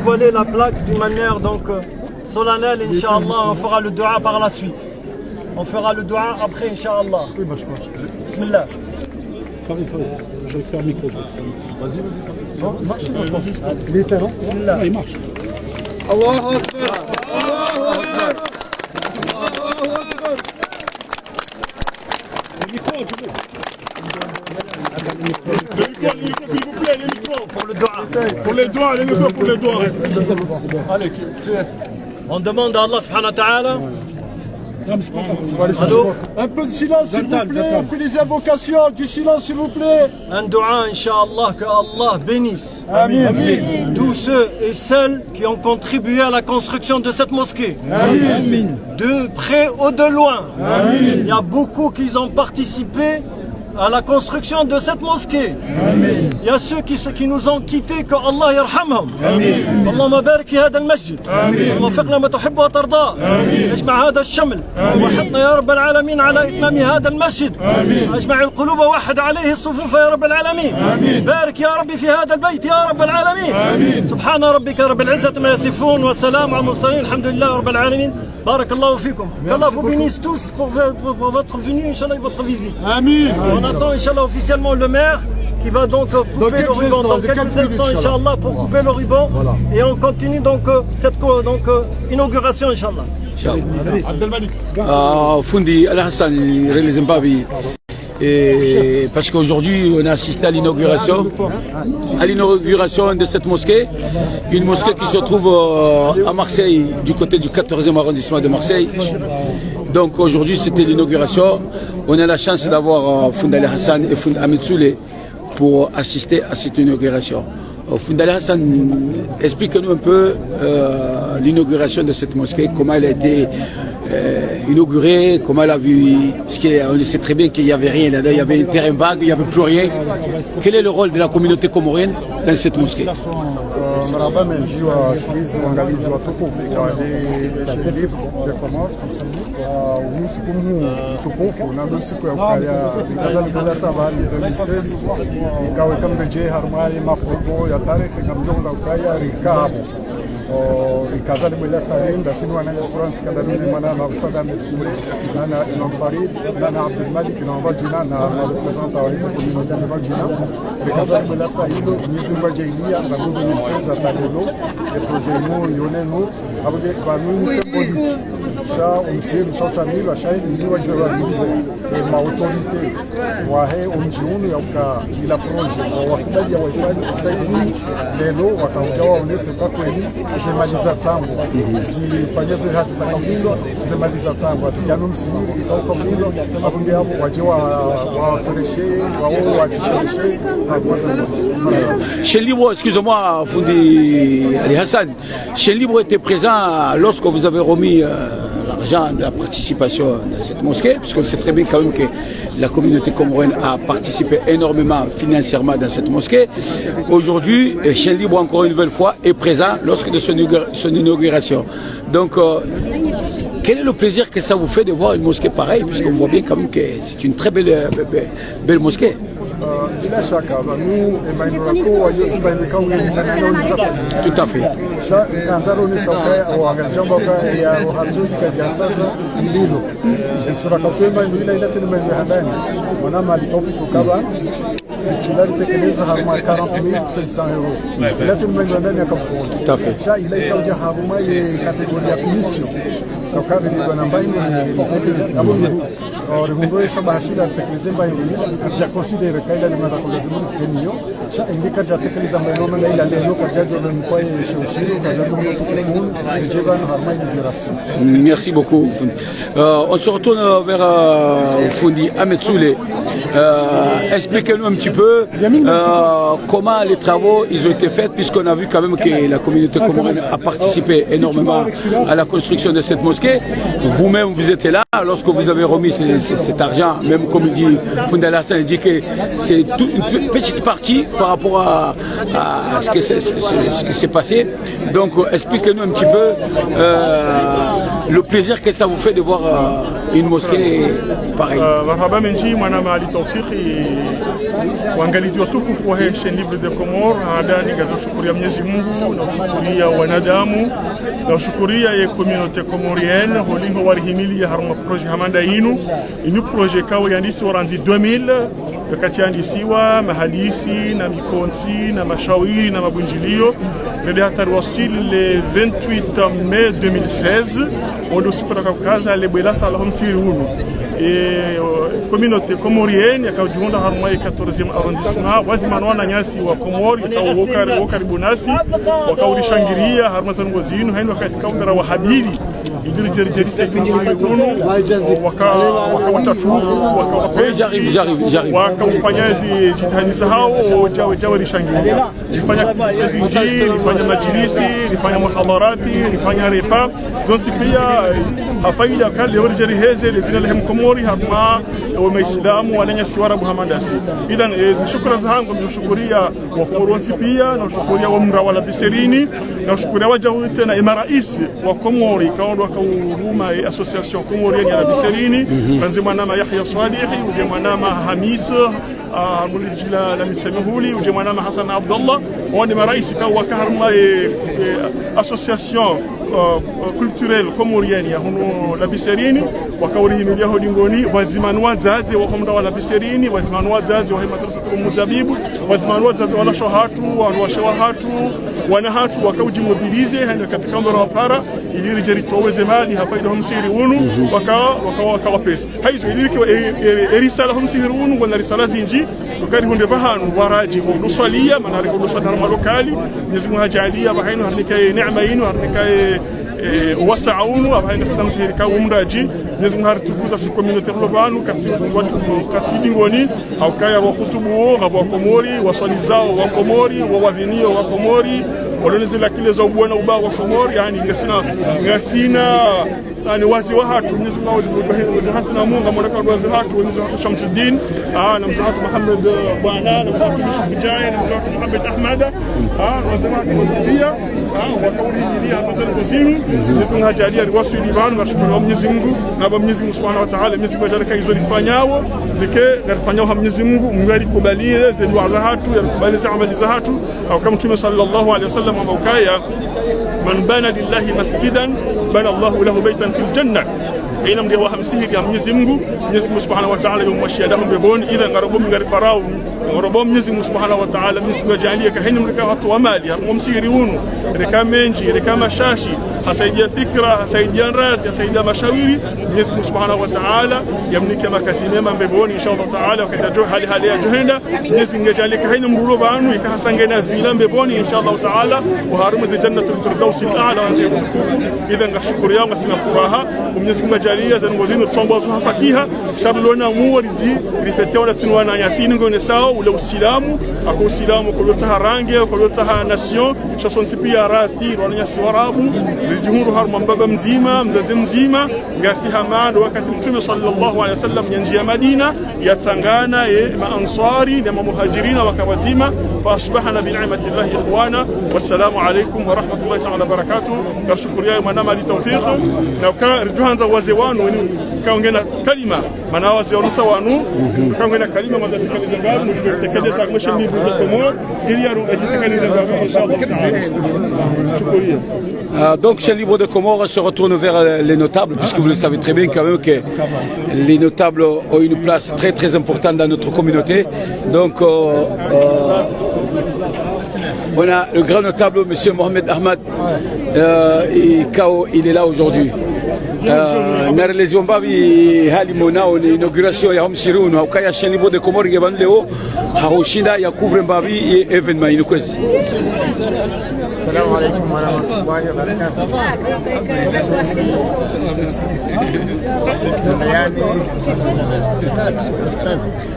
dévoiler la plaque d'une manière donc solennelle, Inch'Allah. On fera le dua par la suite. On fera le dua après, Inch'Allah. Bismillah. Je vais faire le micro. Vas-y. Il marche, il est non? Bismillah. Il marche. Allahu Akbar. Allahu Akbar. Allahu Akbar. Le micro, tu veux. Le micro, s'il vous plaît, les micros. Pour le dua. Pour les doigts, les micros pour les doigts. Allez, on demande à Allah subhanahu wa ta'ala. Non, mais c'est pas grave. Allô? Un peu de silence, s'il vous plaît. On fait les invocations. Du silence, s'il vous plaît. Un dua, Inch'Allah, que Allah bénisse. Amin. Tous ceux et celles qui ont contribué à la construction de cette mosquée. Amin. De près ou de loin. Amin. Il y a beaucoup qui ont participé à la construction de cette mosquée. Amin. Il y a ceux qui nous ont quittés, que Allah yarhamhum. آمين. اللهم بارك في هذا المسجد. آمين. وفقنا ما تحب وترضى. آمين. اجمع هذا الشمل. وحطنا يا رب العالمين على إتمام هذا المسجد. آمين. اجمع القلوب ووحد عليه الصفوف يا رب العالمين. آمين. بارك يا ربي في هذا البيت يا رب العالمين. آمين. سبحان ربك رب العزة ما يصفون والسلام على المرسلين الحمد لله رب العالمين. بارك الله فيكم. Allah vous bénisse tous pour votre venue, Inch'Allah, et votre visite. Amin. On attend, Inch'Allah, officiellement le maire qui va donc couper le ruban dans quelques instants, Inch'Allah, pour couper le ruban. Et on continue donc cette inauguration, Inch'Allah. Abdelmalik. Fundi Al-Hassan, réalisé Mbabi. Et parce qu'aujourd'hui, on a assisté à l'inauguration de cette mosquée. Une mosquée qui se trouve à Marseille, du côté du 14e arrondissement de Marseille. Donc aujourd'hui, c'était l'inauguration. On a la chance d'avoir Funda Al-Hassan et Funda Ahmed Souleh pour assister à cette inauguration. Funda Al-Hassan, explique-nous un peu l'inauguration de cette mosquée, comment elle a été inaugurée, comment elle a vu, parce qu'on sait très bien qu'il n'y avait rien là-dedans, il y avait un terrain vague, il n'y avait plus rien. Quel est le rôle de la communauté comorienne dans cette mosquée? Marhaba menji wa shirizi uangalizi watukufu wa hii livre ya Komoro. Huu siku mtukufu na ndio siku ya kukaya ikazalibela sabali 2016 ikawe kambeje harmai mafoto ya tarehe kamjonga ukaya rikabu ikazalibela salim da sinu wana assurance kadamini mana na Ustad Ahmed Souleh na Imam Farid na Abdul Malik na wajina na representant wa hizo community za wajina ikazalibela sahido miezi mbajelia na 2016 atalelo et projet no yoneno abage banu symbolique já umsiru sautamilo achai ndiwa jwa divize ma autorité wa he umjiunu ya uka ila projet wa wafugaji ya wifi site lelo wakaja waonese kwa kweli zimaliza tsangu zifanyeze hazi za kambizo zimaliza tsangu zijano msiri ikauko mlilo abunge hapo waje wa freshe wa watifreshe hakuwaza Chaîne Libre, excusez-moi, Fundi Ali Hassan, Chaîne Libre était présent lorsque vous avez remis l'argent de la participation dans cette mosquée, parce qu'on sait très bien quand même que la communauté comorienne a participé énormément financièrement dans cette mosquée. Aujourd'hui, Chaîne Libre, encore une nouvelle fois, est présent lorsque de son inauguration. Donc, quel est le plaisir que ça vous fait de voir une mosquée pareille, puisqu'on voit bien quand même que c'est une très belle mosquée. Bila shaka banu emainurako wayozi baimeka Tout à fait. Kanzaro ni sauka wangaziramba ka ya rohatsuzi kajasaza lilo ensura katema ila ila tena handani wana mali tofiku kaba itsulari tekeleza haruma 40,500 euros ila tena ndani ya kampuni. Tout à fait. Sha ila ikaja haruma ye kategoria finition kakari ni bwana mbaino ni tekeleza abungu Rimundo ya shamba hashira tekeleze mbayo ya considere kaila ni mara kuleza muri kenyo sha indika ya tekeleza mbayo na ila lelo kaja jolo mkwa ya shoshiru kaja jolo tukufun ejeba na harma inauguration. Merci beaucoup Fundi. On se retourne vers Fundi Ahmed Souleh. Expliquez-nous un petit peu comment les travaux ils ont été faits, puisqu'on a vu quand même que la communauté comorienne a participé énormément à la construction de cette mosquée. Vous-même vous étiez là lorsque vous avez remis cet argent, même comme il dit Fundi Al-Hassan, il dit que c'est une petite partie par rapport à ce qui s'est passé. Donc expliquez-nous un petit peu le plaisir que ça vous fait de voir une mosquée pareille. Marhaba menji mwanama Ali Tawfiki waangalizi watukufu wa Chaîne Libre des Comores ndani ya shukuria Mwenyezi Mungu na shukuria wanadamu na shukuria ya communauté comorienne holingo warihimili ya harma projet hamanda inu inu projet kawa yandisi waranzi 2000 wakati yandisiwa mahalisi na mikonsi na mashawiri na mabunjilio ndio hatari wasili le 28 mai 2016 ondo sipata kaza le bela salahum sirunu et communauté comorienne yakajunda harma 14e arrondissement wazimano na nyasi wa Komori wa karibu nasi wakaulishangiria harma zangu zinu haino wakati kaundara wa hadili idiri jerjeri sirunu wakawatatufu J'arrive. Wakafanyaji jitihada hao jawa lishangilia jifanya kazi njii lifanya majlisi lifanya muhadarati lifanya repa zonsi pia hafaida kali orjeri heze lezina lehem Komori harma wa maislamu wananya siwara buhamandasi idan shukran zangu mshukuria wa Koronsi pia na shukuria wa mra wala biserini na shukuria wajahu tena marais wa Komori kaondo kauruma association comorienne ya biserini kanzima nama Yahya Salihi ujema nama Hamis mulijila na misemihuli ujema nama Hassan Abdullah wani marais kawa kaharma association culturelle comorienne ya huno la biserini wakauri himilia hodingoni wazimanwa zaze wa homda wala biserini wazimanwa zaze wa madrasa muzabibu wazimanwa zaze wala shahatu wa shawahatu wana hatu wakauji mobilize hana katika mara wapara ili rijeri toweze mali hafaida humsiri unu wakawa pesa haizo iliki risala humsiri unu wala risala zinji ukari hunde bahanu waraji nusalia manari nusada malokali Mwenyezi Mungu hajalia bahainu harnika neema yenu harnika wasaunu abahaina sadamu sihirika umraji Mwenyezi Mungu haritukuza si communauté globale kasidi ngoni au kaya wa kutubu wa Komori waswali zao wa Komori wa wavinio wa Komori walonezi lakile za ubwana uba wa Komori yani ngasina yani wazi wa hatu Mwenyezi Mungu hasana Mungu amweka wazi hatu Mwenyezi Mungu Shamsuddin na mzahatu Muhammad bwana na mzahatu Yusuf Jai na mzahatu Muhammad Ahmada wazi hatu wazibia wakauri njia mazuri kuzimu Mwenyezi Mungu hajalia riwasili bana washukuru Mwenyezi Mungu na Mwenyezi Mungu Subhanahu wa Ta'ala Mwenyezi Mungu ajalika hizo lifanyao zike garfanyao Mwenyezi Mungu mwali kubalie zenu za hatu yakubali za amali za hatu au kama Mtume sallallahu alaihi wasallam ambaukaya man bana lillahi masjidan bana Allahu lahu baytan fil janna aina mdia wa hamsihi ya Mwenyezi Mungu Subhanahu wa Ta'ala yumwashiyadahum bibon idha ngarabum ngariparao ngarabum Mwenyezi Mungu Subhanahu wa Ta'ala Mwenyezi Mungu ajalie kahini mrika watu wa mali hamsiri unu rika menji rika mashashi hasaidia fikra hasaidia razi hasaidia mashawiri Mwenyezi Mungu Subhanahu wa Ta'ala yamnike makasi mema mbeboni inshallah Ta'ala wakati hali ya juhenda Mwenyezi Mungu ajalie kahini mrulo banu ikahasangena vila mbeboni inshallah Ta'ala wa harumu jannatul firdaus al-a'la wa tukufu idha ngashukuru yangu sina furaha Mwenyezi Mungu ajalie zanongozini tsombozo hafatiha shablona muwarizi rifetewa sinwa na yasini ngone sao ule usilamu ako usilamu kwa lota harange kwa lota nation shasonsi pia rathi wananyasi warabu jumhur harma mbaba mzima mzazi mzima ngasi hamando wakati Mtume sallallahu alaihi wasallam yanjia Madina yatsangana maansari na muhajirina wakawazima fa asbahana bi ni'matillahi ikhwana wassalamu alaykum wa rahmatullahi ta'ala barakatuh nashukuru ya manama li tawfiq na ka rjuhanza wazewanu kaongena kalima mana wazewanu tawanu kaongena kalima mazatikaliza ngabu tekeleza takumesha ni Libre des Comores ili yaro ajitekaliza ngabu inshallah ta'ala shukuriya. Donc Chaîne Libre des Comores se retourne vers les notables, puisque vous le savez très bien quand même que les notables ont une place très très importante dans notre communauté. Donc on a le grand notable M. Mohamed Ahmad Kao, il est là aujourd'hui. Narelezi mbavi hali monao ni inauguration ya Homsirunu au kaya Chaîne Libre des Comores ngeban leo haushinda ya couvre mbavi evenement inukwezi. Assalamu alaikum wa rahmatullahi wa barakatuh.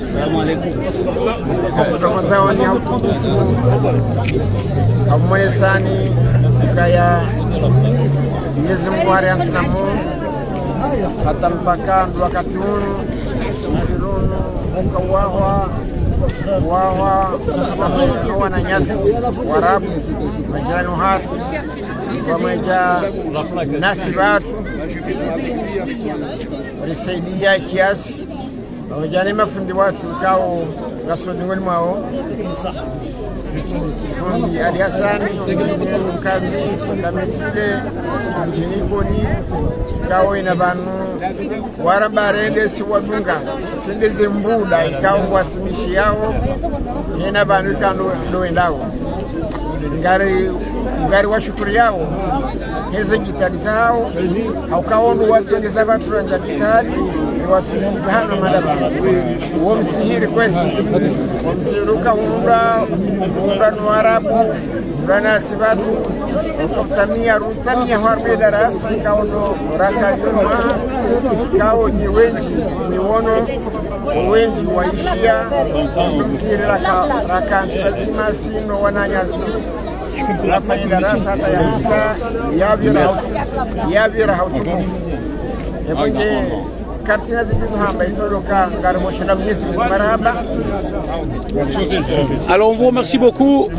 Assalamu alaikum. Ramadhani ya utukufu amwelezani kaya Mwenyezi Mungu alianzinamu hata mpaka wakati huu Msirunu ukawahwa wananyasi Warabu majirani watu wameja nasi watu walisaidia kiasi wajani mafundi watu kao gasodingoni mwao fundi Ali Hassan kazi fundamentale mjinikoni kao ina banu warabarende si wadunga sindeze mbuda ikao wasimishi yao ina banu kando doendao ngari wa shukuri yao heze jitadi zao au kaonu wasongeza watu ranja jitadi ni wasihiri hano madaba uo msihiri kwezi uo msihiruka umra nuarabu umra nasi watu Samia harbe darasa ikaono raka juma ikao ni wono wengi waishia msihiri raka antibatima sino wananyasi nafanya darasa hata ya Isa yabira hautukufu ebonge karsina zidizo hamba isoroka ngarmoshela mnyesi maraba. Alors on vous remercie beaucoup.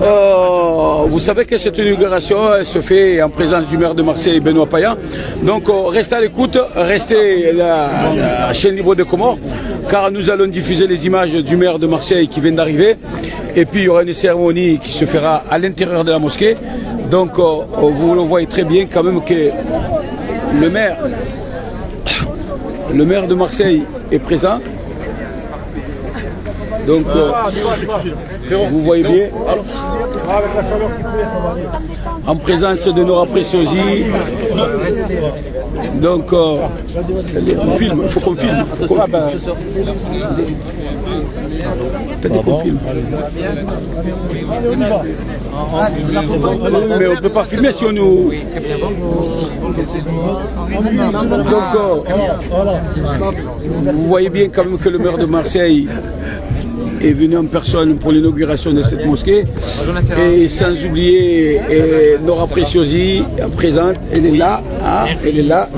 Vous savez que cette inauguration elle se fait en présence du maire de Marseille, Benoît Payan. Donc restez à l'écoute, restez à la chaîne Libre des Comores, car nous allons diffuser les images du maire de Marseille qui vient d'arriver. Et puis il y aura une cérémonie qui se fera à l'intérieur de la mosquée. Donc vous le voyez très bien quand même que le maire de Marseille est présent. Donc vous voyez bien, en présence de Nora Preciosi. Donc on filme, il faut qu'on filme. Peut-être qu'on filme. Mais on ne peut pas filmer si on nous... Donc vous voyez bien quand même que le maire de Marseille est venu en personne pour l'inauguration de cette mosquée. Et sans oublier Nora Preciosi, présente, elle est là,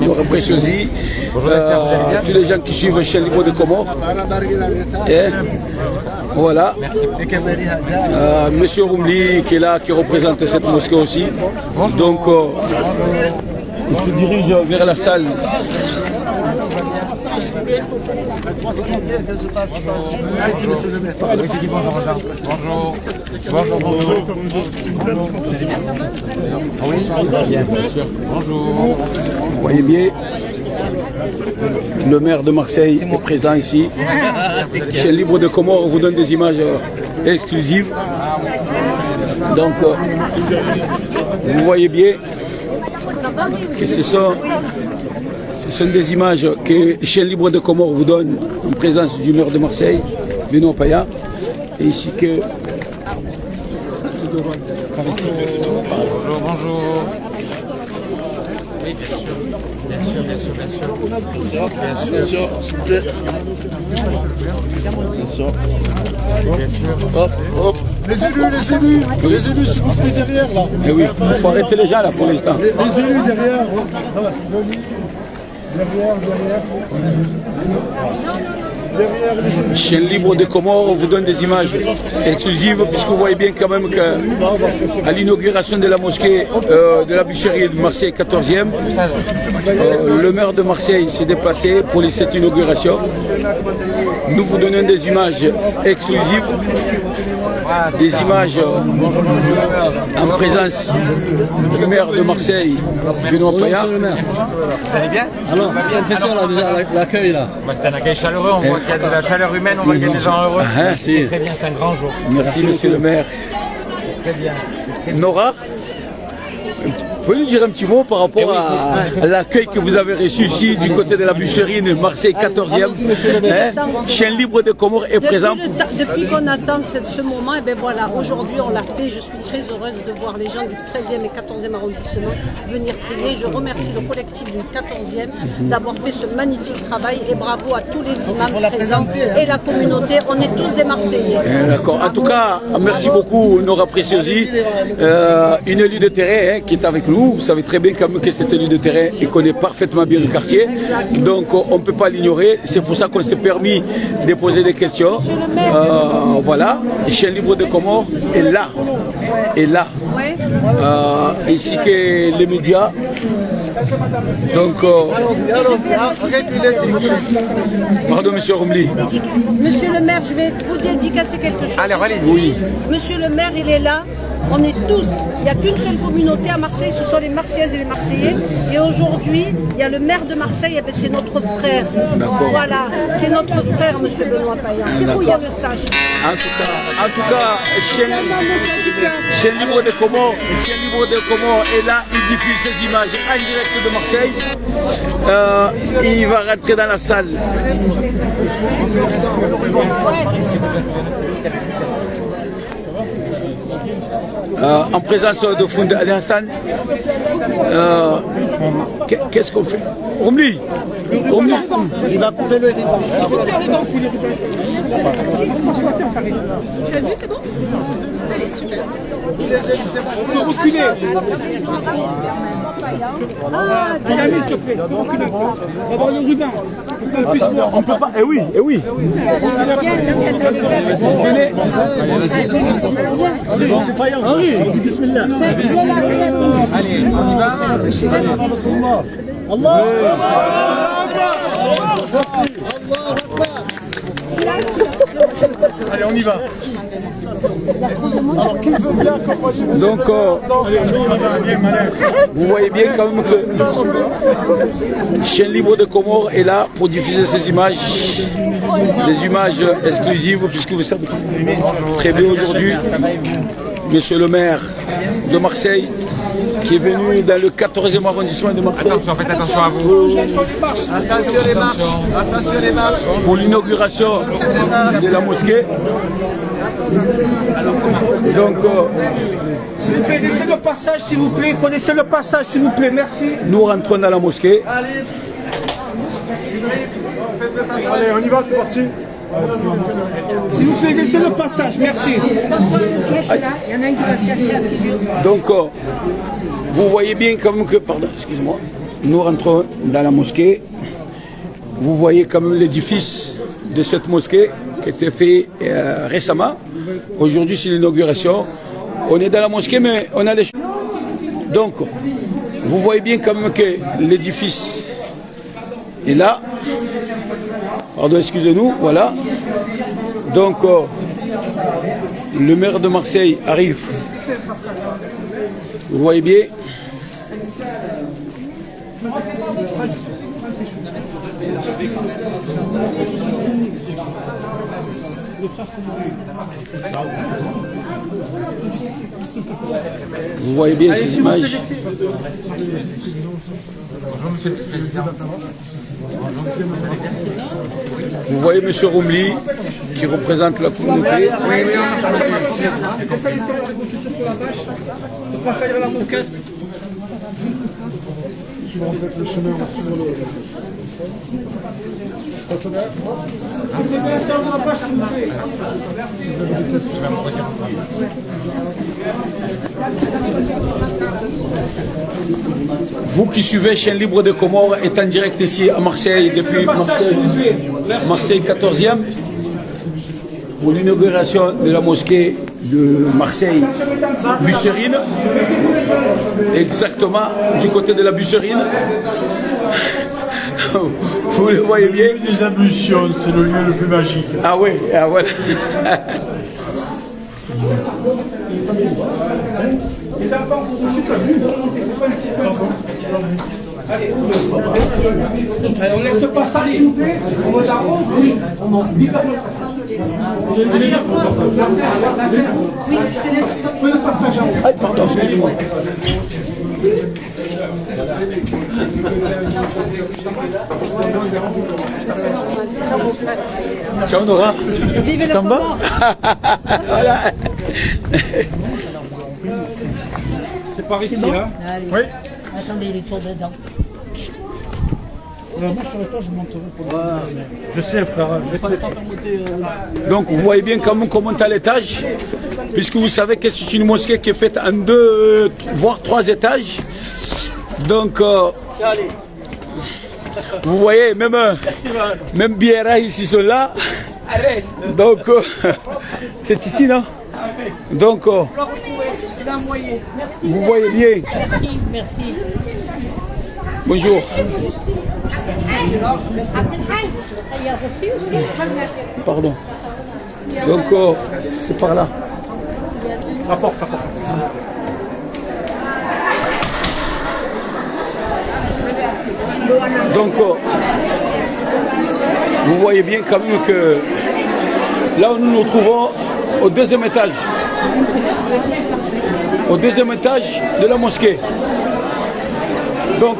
Nora Preciosi. Tous les gens qui suivent Chaîne Libre des Comores. Voilà. Monsieur Roumli qui est là, qui représente cette mosquée aussi. Donc, on se dirige vers la salle. Vous voyez bien, le maire de Marseille est présent ici. Chaîne Libre de Comores vous donne des images exclusives. Donc, vous voyez bien que ce sont des images que Chaîne Libre de Comores vous donne en présence du maire de Marseille, Benoît Payan. Et ici que... Bonjour. Oui, bien sûr, s'il vous plaît. Bien sûr. Hop. Les élus, s'il vous plaît, derrière, là. Eh oui, il faut arrêter les gens, là, pour l'instant. Les élus derrière. Chaîne Libre des Comores vous donne des images exclusives, puisque vous voyez bien quand même qu'à l'inauguration de la mosquée de la bûcherie de Marseille 14e, le maire de Marseille s'est déplacé pour cette inauguration. Nous vous donnons des images exclusives, des images en présence du maire de Marseille, Benoît Payan. Vous allez bien? Alors, l'impression là déjà, l'accueil là. C'est un accueil chaleureux, on voit qu'il y a de la chaleur humaine, on voit qu'il y a des gens heureux. C'est très bien, c'est un grand jour. Merci monsieur le maire. Très bien. Nora, vous pouvez nous dire un petit mot par rapport à l'accueil que vous avez reçu ici du côté de la bûcherie de Marseille 14e. Chaîne Libre des Comores est présent. Depuis qu'on attend ce moment, et bien voilà, aujourd'hui on l'a fait. Je suis très heureuse de voir les gens du 13e et 14e arrondissement venir prier. Je remercie le collectif du 14e d'avoir fait ce magnifique travail et bravo à tous les imams présents et la communauté. On est tous des Marseillais. D'accord. En tout cas, merci beaucoup Nora Preciosi, une élue de terrain qui est avec nous. Vous savez très bien quand même que cet élu de terrain il connaît parfaitement bien le quartier, donc on ne peut pas l'ignorer. C'est pour ça qu'on s'est permis de poser des questions. Voilà, Chien Libre des Comores est là, ainsi que les médias. Donc, pardon, monsieur Romli. Monsieur le maire, je vais vous dédicacer quelque chose. Alors, allez-y. Oui. Monsieur le maire, il est là. On est tous. Il n'y a qu'une seule communauté à Marseille, ce sont les Marseillaises et les Marseillais. Et aujourd'hui, il y a le maire de Marseille, c'est notre frère. Voilà, c'est notre frère, monsieur Benoît Payan. Il faut qu'il le sache. En tout cas, Chien Libre des Comores est là, il diffuse ses images en direct de Marseille. Il va rentrer dans la salle. En présence de Found Ali Hassan, qu'est-ce qu'on fait? Romli, Il va couper le rideau. Tu as vu, c'est bon? Allez, super. Il faut reculer. Regardez, s'il te plaît, il faut reculer. On va avoir le ruban. on peut pas. Eh oui. C'est pas Yann. Bismillah. Allez, on y va. Allez, on y va. Alors, qui veut bien accompagner? Donc, vous voyez bien quand même que Chien Libre de Comores est là pour diffuser ces images, des images exclusives, puisque vous savez très bien aujourd'hui, monsieur le maire de Marseille, qui est venu dans le 14e arrondissement de Marseille. Attention, faites attention à vous. Attention les marches. Pour l'inauguration de la mosquée. Donc, S'il vous plaît, laissez le passage, s'il vous plaît. Il faut laisser le passage, s'il vous plaît. Merci. nous rentrons dans la mosquée. Allez, on y va, c'est parti. S'il vous plaît, laissez le passage. Merci. Donc, vous voyez bien quand même que, pardon, excusez-moi, nous rentrons dans la mosquée. Vous voyez quand même l'édifice de cette mosquée qui a été fait récemment. Aujourd'hui, c'est l'inauguration. On est dans la mosquée, mais on a les choses. Donc, vous voyez bien quand même que l'édifice est là. Pardon, excusez-nous, voilà. Donc, le maire de Marseille arrive. Vous voyez bien. Vous voyez bien ces images. Vous voyez M. Romli qui représente la communauté. Vous qui suivez Chien Libre des Comores est en direct ici à Marseille depuis Marseille 14e pour l'inauguration de la mosquée de Marseille Busserine, exactement du côté de la Busserine. Vous le voyez bien. Les ablutions, c'est le lieu le plus magique. Ah oui, ah voilà. Allez, on laisse le passage, s'il vous plaît. Pardon, excusez-moi. Ciao Nora. Vive le Comore. Voilà. C'est par ici, hein? Allez. Oui. Attendez, il est toujours dedans. Moi, sur le toit, je monterai pour Je sais, frère. Je sais. Donc vous voyez bien comment on monte à l'étage, puisque vous savez que c'est une mosquée qui est faite en 2, voire 3 étages. Donc, vous voyez, même Biera ici sont là. Donc, c'est ici, non? Donc, vous voyez bien. Merci, merci. Bonjour. Pardon. Donc, c'est par là. Donc, vous voyez bien quand même que là où nous nous trouvons au deuxième étage. Au deuxième étage de la mosquée. Donc,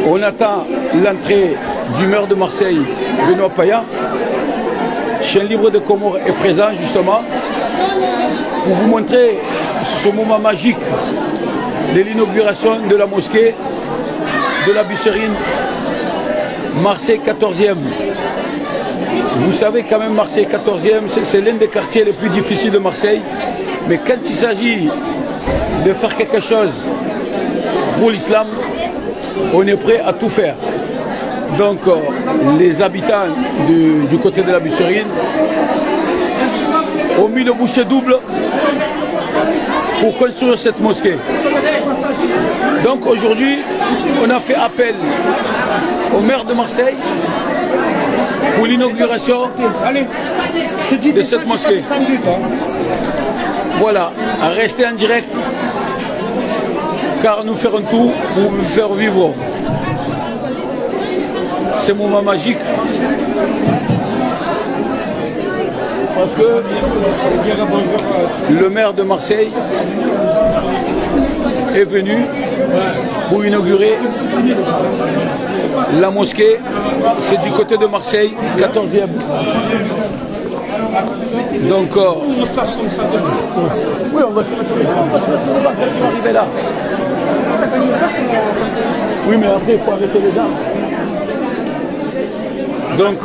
on attend l'entrée du maire de Marseille, Benoît Payan. Chien libre de Comores est présent justement pour vous montrer ce moment magique de l'inauguration de la mosquée de la Busserine, Marseille 14e. Vous savez quand même, Marseille 14e, c'est l'un des quartiers les plus difficiles de Marseille. Mais quand il s'agit de faire quelque chose pour l'islam, on est prêt à tout faire. Donc, les habitants du côté de la Busserine ont mis le boucher double pour construire cette mosquée. Donc, aujourd'hui, on a fait appel au maire de Marseille pour l'inauguration de cette mosquée. Voilà, restez en direct car nous ferons tout pour vous faire vivre ces moments magiques. Parce que le maire de Marseille est venu pour inaugurer la mosquée. C'est du côté de Marseille, 14e. Donc, oui, on va arriver là. Oui, mais après, il faut arrêter les arbres. Donc,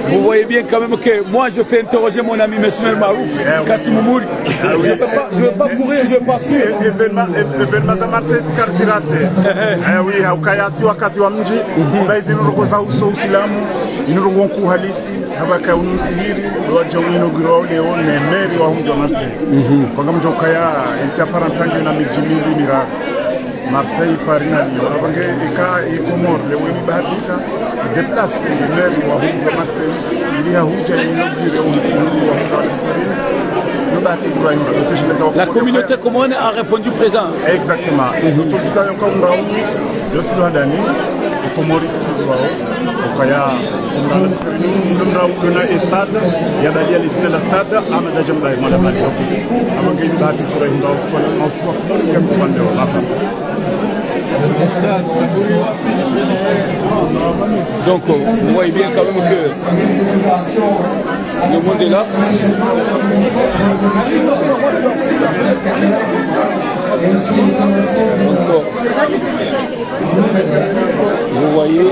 vous voyez bien quand même que moi, je fais interroger mon ami Mesmer Marouf, Kassim Mouri. Je ne veux pas courir, je ne veux pas fuir. Oui, ukayasi wakazi wa mji kubaizi nurugoza uso usilamu inurugonku halisi habaka unusihiri waje winogiro leo nemeri wa mji wa Marseille kwa mji ukaya intia parantange na mijimili mira Marseille Paris na Lyon abange eka ikomor le wemi bahadisha déplace le maire wa mji wa Marseille ili hahuja inogiro unusihiri wa mji wa Marseille. La communauté commune a répondu présent. Exactement. Donc vous voyez bien quand même que le monde est là. Vous voyez.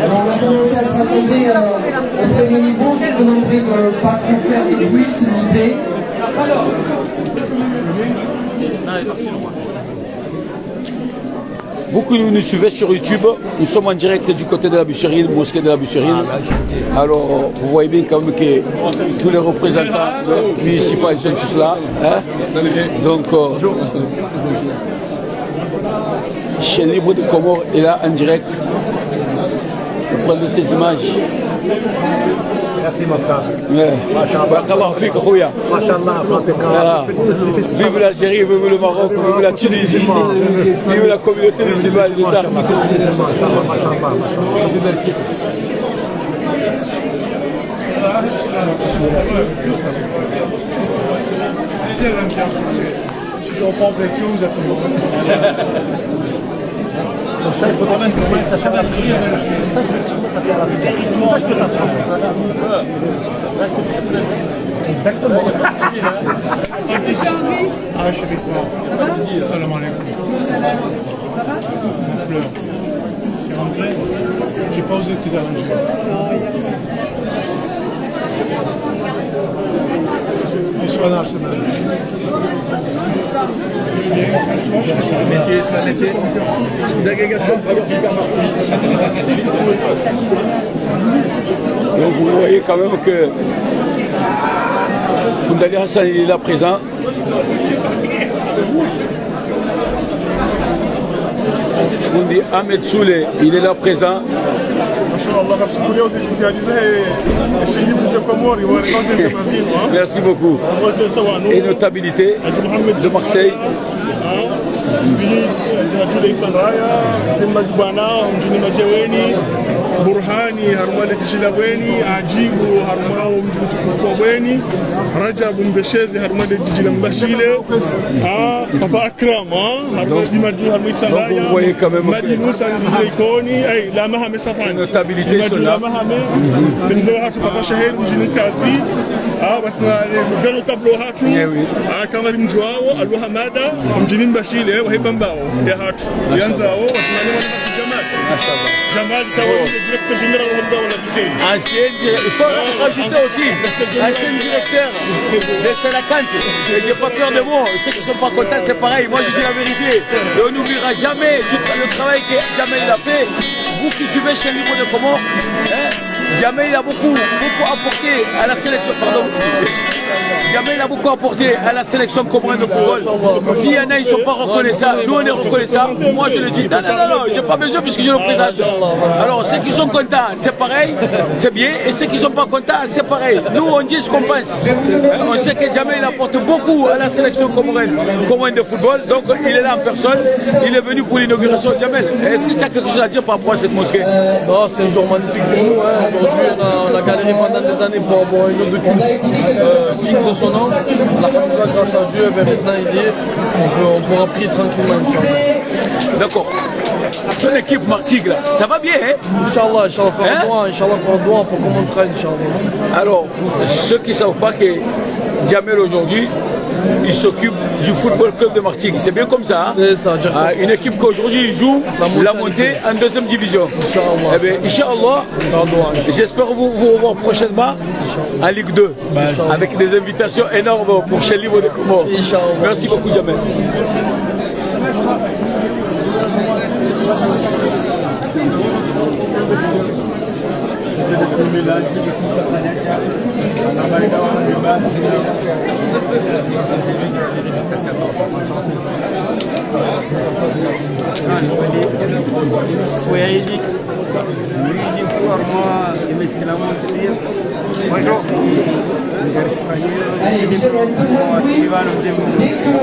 Alors on va commencer à se rassembler au premier niveau. Je vous demanderai de ne pas trop faire des bruits s'il vous plaît. Vous qui nous suivez sur YouTube, nous sommes en direct du côté de la Busserine, mosquée de la Busserine. Alors, vous voyez bien quand même que tous les représentants municipaux sont tous là. Hein? Donc, Chien libre de Comores est là en direct pour prendre ces images. Merci mon frère. Vive l'Algérie, vive le Maroc, vive la Tunisie, vive la communauté musulmane, c'est ça. Si je reprends avec vous, vous êtes Donc ça, il faudra même que ça fasse la prière. C'est ça que je veux faire la prière. C'est ça que je peux t'apprendre. Exactement. Ah, chérie, salam alaikum. Ma fleur. C'est rentré. J'ai pas osé te déranger. Bonsoir, Donc vous voyez quand même que Foundali Hassan il est là présent. Foundi Ahmed Soule il est là présent. Merci beaucoup. Et notabilité de Marseille. Burhani harumale kishila bweni, Ajibu harumao mtukufu bweni, Rajab Mbeshezi harumale jijila Mbashile, Papa Akram harumale Dimaju harumale Sandaya, Madi Musa jijila Ikoni, la Mahame Safani, notabilité sur la Mahame, Mzee hatu Papa Shahir mjini Kazi, basma mgano tablo hatu, kama mjwao Alwahamada mjini Mbashile, wahibambao ya hatu, yanzao wasimani wana Jamal. Jamal directeur général ancien directeur, il faut rajouter aussi, ancien directeur de Salakante. J'ai pas peur de mots, ceux qui ne sont pas contents c'est pareil, moi je dis la vérité. Et on n'oubliera jamais le travail que Jamel a fait. Vous qui suivez chez Libre de Comores, Jamel a beaucoup apporté à la sélection, Jamel a beaucoup apporté à la sélection comorienne de football. S'il y en a, ils ne sont pas reconnaissables, nous on est reconnaissables, moi je le dis. Non, j'ai pas besoin puisque je le présente. Alors ceux qui sont contents, c'est pareil, c'est bien, et ceux qui ne sont pas contents, c'est pareil. Nous on dit ce qu'on pense. On sait que Jamel apporte beaucoup à la sélection comorienne de football, donc il est là en personne, il est venu pour l'inauguration de Jamel. Est-ce que tu as quelque chose à dire par rapport à cette mosquée? Non, c'est un jour magnifique pour nous. Aujourd'hui, on a galéré pendant des années pour avoir une eau de culte digne de son nom. Alhamdoulilah, grâce à Dieu, maintenant il y est. On pourra prier tranquillement. D'accord. Ton équipe Martigues, ça va bien, hein? Inch'Allah, Inch'Allah, pour droit, pour qu'on montre, Inch'Allah. Alors, ceux qui ne savent pas que Jamel aujourd'hui, il s'occupe du football club de Martigues. C'est bien comme ça, hein? C'est ça, une équipe qu'aujourd'hui joue la montée en deuxième division. Inch'Allah. Eh bien, Inch'Allah, j'espère vous revoir prochainement en Ligue 2 avec des invitations énormes pour chez Libre de Comores. Merci beaucoup, Jamel. Bonjour. Allez, Michel, on peut jouer. Dès que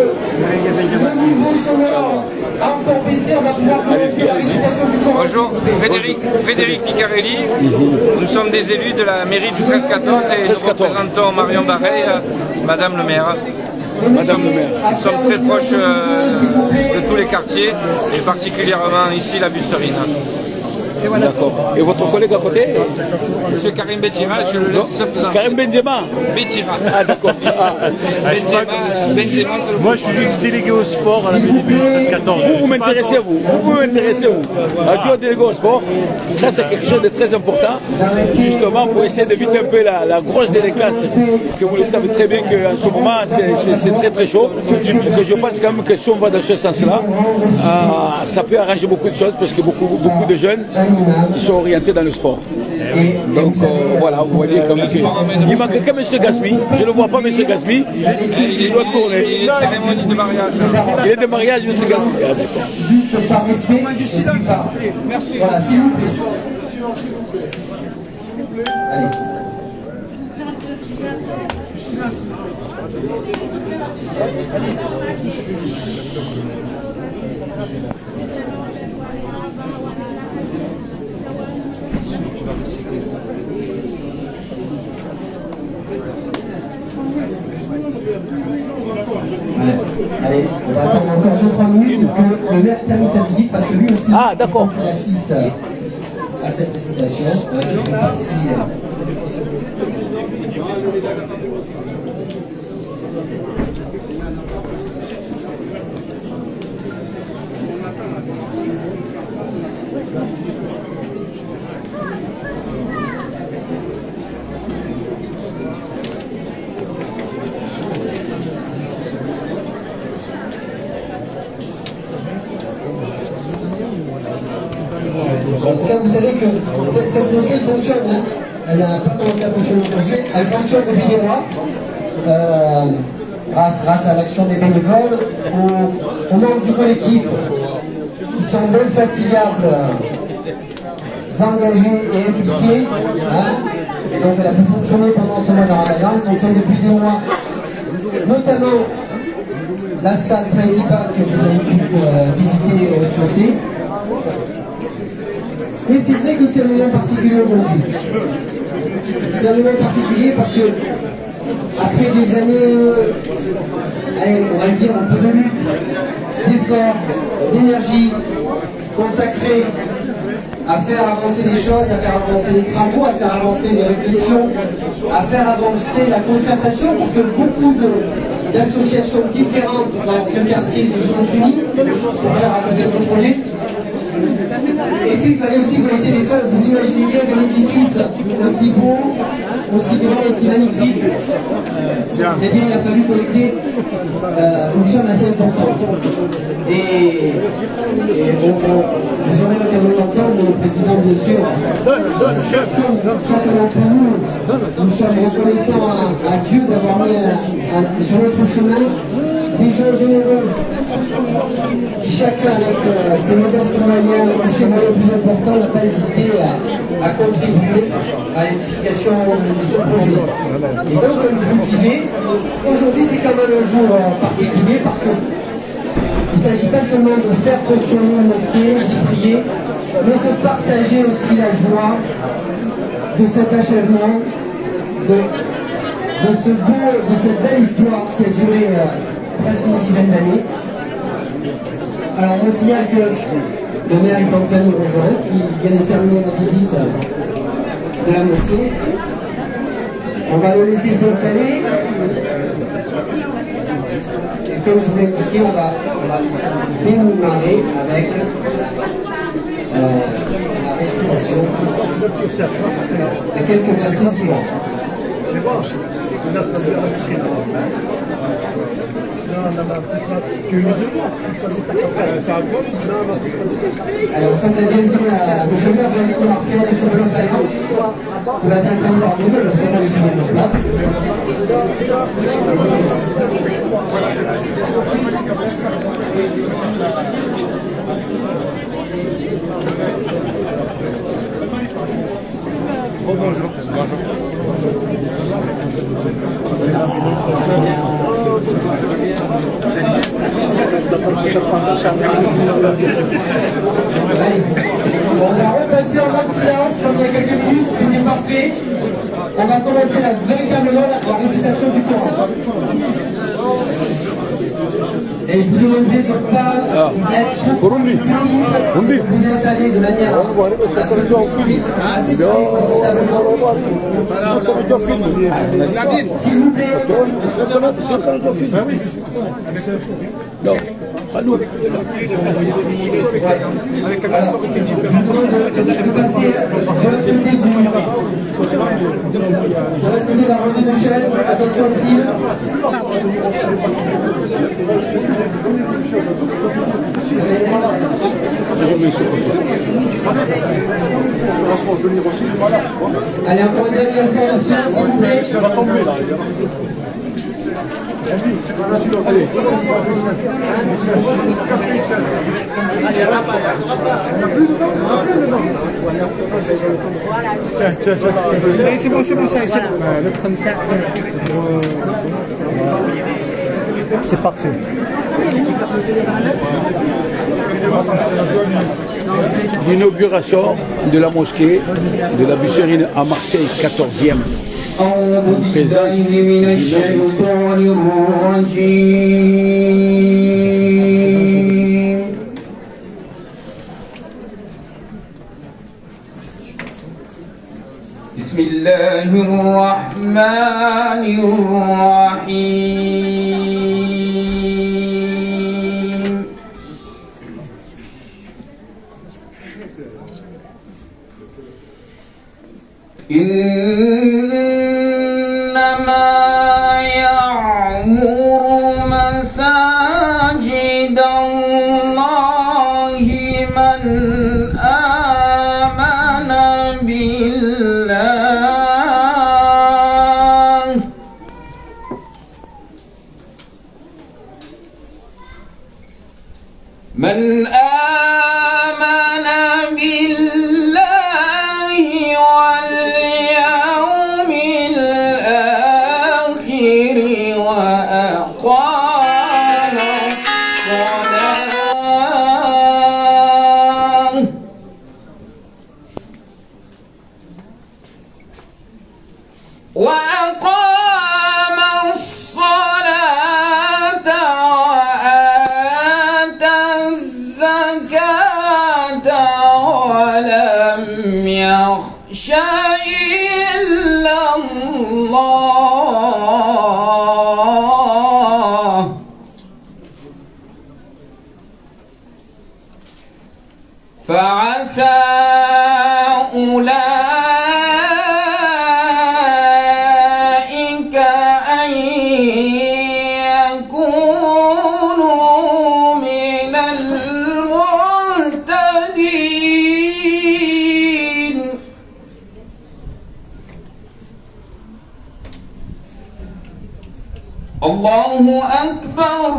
le niveau sonore a encore baissé, on va pouvoir commencer la récitation du Coran. Bonjour, Frédéric Picarelli. Nous sommes des élus de la mairie du 13-14 et nous représentons Marion Barret, Madame le maire. Madame le maire. Nous sommes très proches de tous les quartiers et particulièrement ici la Busserine. D'accord. Et votre collègue à côté? Monsieur Karim Betira, je le laisse se présenter. Karim Benzema? Betira. Ah d'accord. Benzema. Moi je suis juste délégué au sport à la mairie du 13-14. Vous m'intéressez, vous pouvez m'intéresser, vous. Adjoint délégué au sport, ça c'est quelque chose de très important, justement pour essayer d'éviter un peu la grosse délinquance. Parce que vous le savez très bien qu'en ce moment c'est très très chaud. Parce que je pense quand même que si on va dans ce sens-là, ça peut arranger beaucoup de choses parce que beaucoup de jeunes ils sont orientés dans le sport. Donc voilà, vous voyez comme il manque que M. Gasmi, je ne le vois pas M. Gasmi, il doit tourner. Il est de cérémonie de mariage. Il est de mariage, M. Gasmi. Juste par respect, merci. Voilà, s'il vous plaît. Allez. Allez, on va attendre encore 2-3 minutes que le maire termine sa visite parce que lui aussi il assiste à cette récitation qui fait partie. vous savez que cette mosquée fonctionne. Hein. Elle n'a pas commencé à fonctionner aujourd'hui. Elle fonctionne depuis des mois. Grâce à l'action des bénévoles, aux membres du collectif qui sont infatigables, engagés et impliqués. Hein. Et donc elle a pu fonctionner pendant ce mois de Ramadan. Elle fonctionne depuis des mois, notamment la salle principale que vous avez pu visiter au rez-de-chaussée. Mais c'est vrai que c'est un moment particulier aujourd'hui. C'est un moment particulier parce que après des années, on va le dire, un peu de lutte, d'efforts, d'énergie consacrée à faire avancer les choses, à faire avancer les travaux, à faire avancer les réflexions, à faire avancer la concertation, parce que beaucoup d'associations différentes dans ce quartier se sont unies pour faire aboutir ce projet. Et puis il fallait aussi collecter les fonds. Vous imaginez bien qu'un édifice aussi beau, aussi grand, aussi magnifique, eh bien il a fallu collecter une somme assez importante. Et vous aurez l'occasion d'entendre le président, bien sûr, comme chacun d'entre nous sommes reconnaissants à Dieu d'avoir mis sur notre chemin des gens généreux qui chacun avec ses modestes moyens ou ses moyens plus importants n'a pas hésité à contribuer à l'édification de ce projet. Et donc, comme je vous le disais, aujourd'hui c'est quand même un jour particulier parce que il ne s'agit pas seulement de faire fonctionner une mosquée, d'y prier, mais de partager aussi la joie de cet achèvement, de cette belle histoire qui a duré presque une dizaine d'années. Alors on me signale que le maire est en train de nous rejoindre, qui vient de terminer la visite de la mosquée. On va le laisser s'installer. Et comme je vous l'ai expliqué, on va démarrer avec la récitation de quelques versets du Coran. Alors, on souhaite la bienvenue à M. le maire de Marseille, M. Benoît Payan, qui va s'installer par nous, le second du tribunal de place. Bonjour. On va repasser en mode silence comme il y a quelques minutes, c'était parfait. On va commencer véritablement la récitation du Coran. Et je vous demanderai de ne pas être trop vous installer de manière à ce que vous puissiez assister confortablement. S'il vous plaît. Non, pas nous. Je vous demande de passer de respecter la rangée de chaises. Attention le fil. Allez, encore une dernière information, s'il vous plaît. Allez. Tiens. C'est bon, c'est bon. Comme ça. C'est parfait. L'inauguration de la mosquée de la Busserine à Marseille, 14e. Présence Bismillahirrahmanirrahim. إنما يعمر مساجد الله من آمن من آمن بالله واليوم الآخر وأقام الصلاة وآتى الزكاة ولم يخش إلا الله فعسى أولئك أن يكونوا من المهتدين. الله أكبر.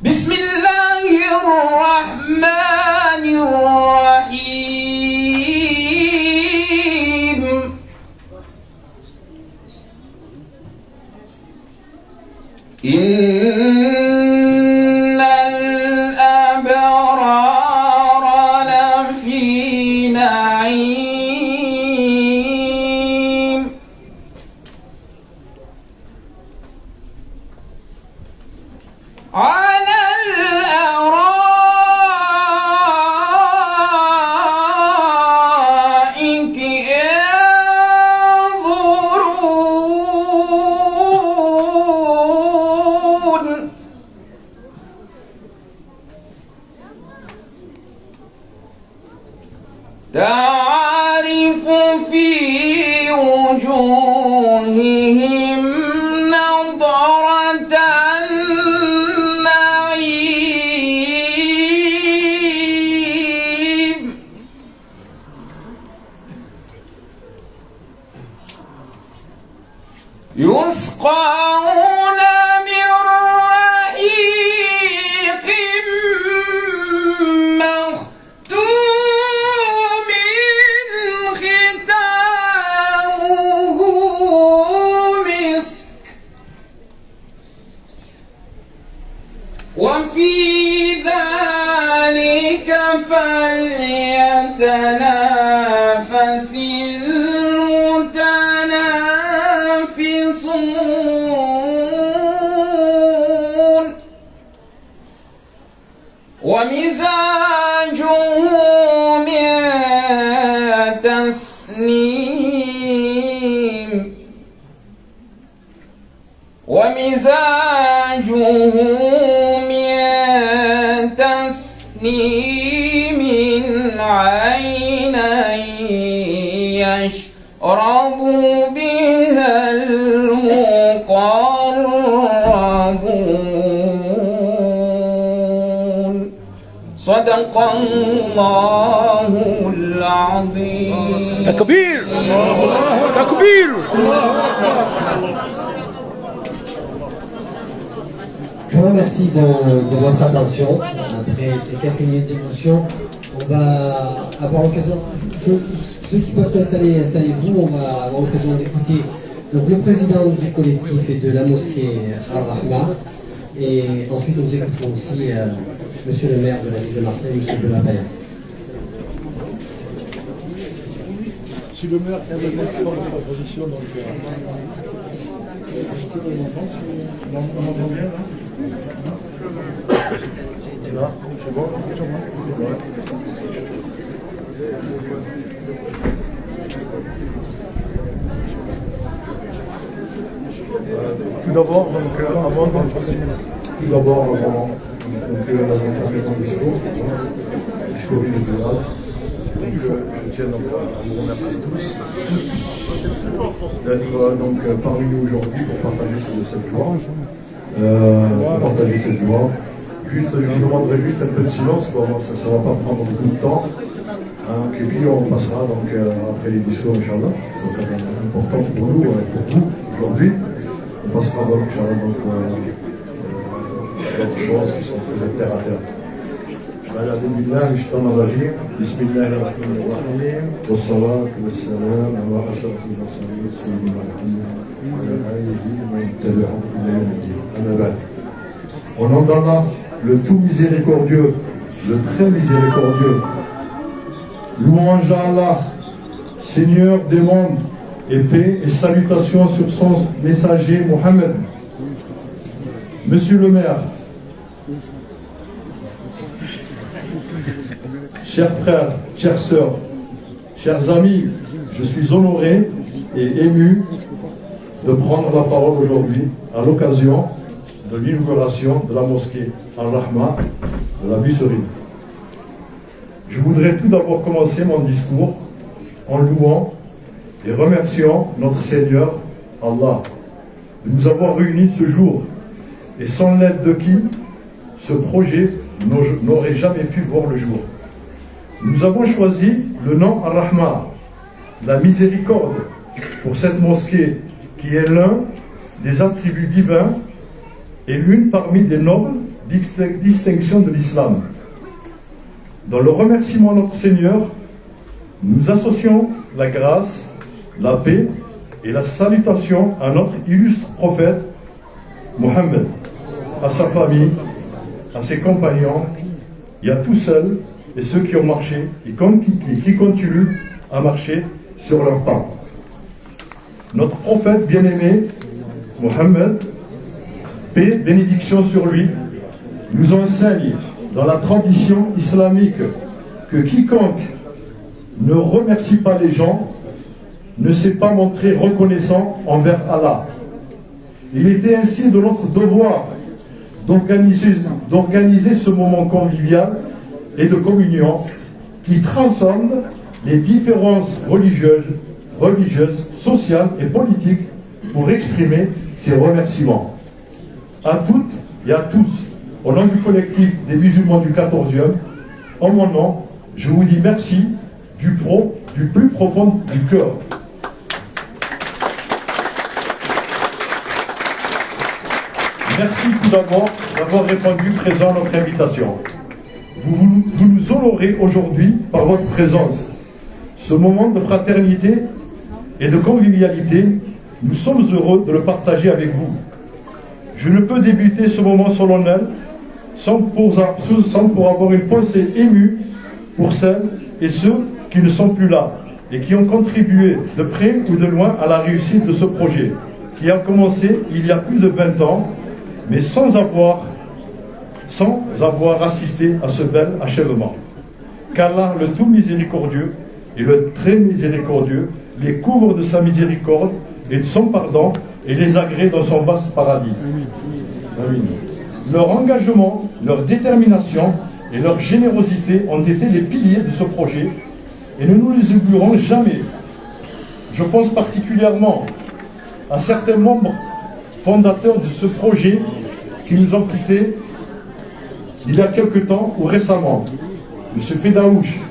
بسم الله الرحمن الرحيم. إن الأبرار لفي نعيم على الأرائك ينظرون تعرف في وجوههم نضرة النعيم يسقون من رحيق مختوم ختامه مسك وفي ذلك فليتنافس المتنافسون ومزاجه من تسنيم ومزاجه من تسنيم عينا يشرب بها المقربون صدق الله العظيم. تكبير تكبير. Je vous remercie de votre attention. Après ces quelques minutes d'émotion, on va avoir l'occasion, ceux qui peuvent s'installer, installez-vous, on va avoir l'occasion d'écouter donc le président du collectif et de la mosquée Al-Rahma. Et ensuite nous écouterons aussi monsieur le maire de la ville de Marseille, monsieur Belapaya. Si le maire vient de mettre dans sa position, donc... on entend bien, là? Là, c'est bon? Tout d'abord, donc, avant de tout d'abord, nous avons terminé ton discours inaugural. Je tiens donc à vous remercier tous d'être donc parmi nous aujourd'hui pour partager cette joie. Juste, je vous demanderai juste un peu de silence, ça ne va pas prendre beaucoup de temps. Et puis on passera donc après les discours, Inch'Allah. C'est quand même important pour nous, pour vous aujourd'hui. on passera donc, d'autres choses qui sont très terre à terre. أعوذ بالله من الشيطان الرجيم بسم الله الرحمن الرحيم والصلاة والسلام على أشرف المرسلين سيدنا محمد وعلى آله ومن تبعهم إلى يوم الدين أما بعد. Au nom d'Allah, le tout miséricordieux, le très miséricordieux, louange à Allah, Seigneur des mondes, et paix et salutations sur son messager Mohammed. Monsieur le maire, chers frères, chères sœurs, chers amis, je suis honoré et ému de prendre la parole aujourd'hui à l'occasion de l'inauguration de la mosquée Al-Rahma de la Busserine. Je voudrais tout d'abord commencer mon discours en louant et remerciant notre Seigneur Allah de nous avoir réunis ce jour et sans l'aide de qui ce projet n'aurait jamais pu voir le jour. Nous avons choisi le nom Ar-Rahma, la miséricorde, pour cette mosquée qui est l'un des attributs divins et l'une parmi des nobles distinctions de l'islam. Dans le remerciement à notre Seigneur, nous associons la grâce, la paix et la salutation à notre illustre prophète Mohammed, à sa famille, à ses compagnons et à tous ceux et ceux qui ont marché et qui continuent à marcher sur leur pas. Notre prophète bien-aimé, Mohammed, paix, bénédiction sur lui, nous enseigne dans la tradition islamique que quiconque ne remercie pas les gens ne s'est pas montré reconnaissant envers Allah. Il était ainsi de notre devoir d'organiser ce moment convivial et de communion qui transcende les différences religieuses, sociales et politiques pour exprimer ses remerciements. À toutes et à tous, au nom du collectif des musulmans du 14e, en mon nom, je vous dis merci du plus profond du cœur. Merci tout d'abord d'avoir répondu présent à notre invitation. Vous nous honorez aujourd'hui par votre présence. Ce moment de fraternité et de convivialité, nous sommes heureux de le partager avec vous. Je ne peux débuter ce moment solennel sans pour avoir une pensée émue pour celles et ceux qui ne sont plus là et qui ont contribué de près ou de loin à la réussite de ce projet, qui a commencé il y a plus de 20 ans, mais sans avoir assisté à ce bel achèvement. Qu'Allah, le tout miséricordieux et le très miséricordieux, les couvre de sa miséricorde et de son pardon et les agrée dans son vaste paradis. Amen. Leur engagement, leur détermination et leur générosité ont été les piliers de ce projet et nous ne les oublierons jamais. Je pense particulièrement à certains membres fondateurs de ce projet qui nous ont quittés il y a quelque temps ou récemment. M. Fedaouch,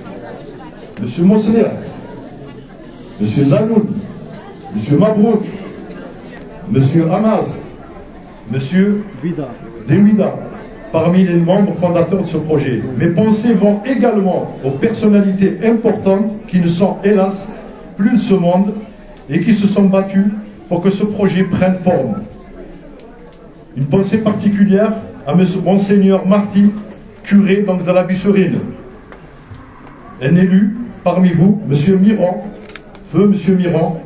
M. Mosler, M. Zaloun, M. Mabrouk, M. Hamaz, M. Dewida, parmi les membres fondateurs de ce projet. Mes pensées vont également aux personnalités importantes qui ne sont hélas plus de ce monde et qui se sont battues pour que ce projet prenne forme. Une pensée particulière à Monseigneur Marty, curé donc de la Busserine. Un élu parmi vous, M. Miron, feu M. Miron,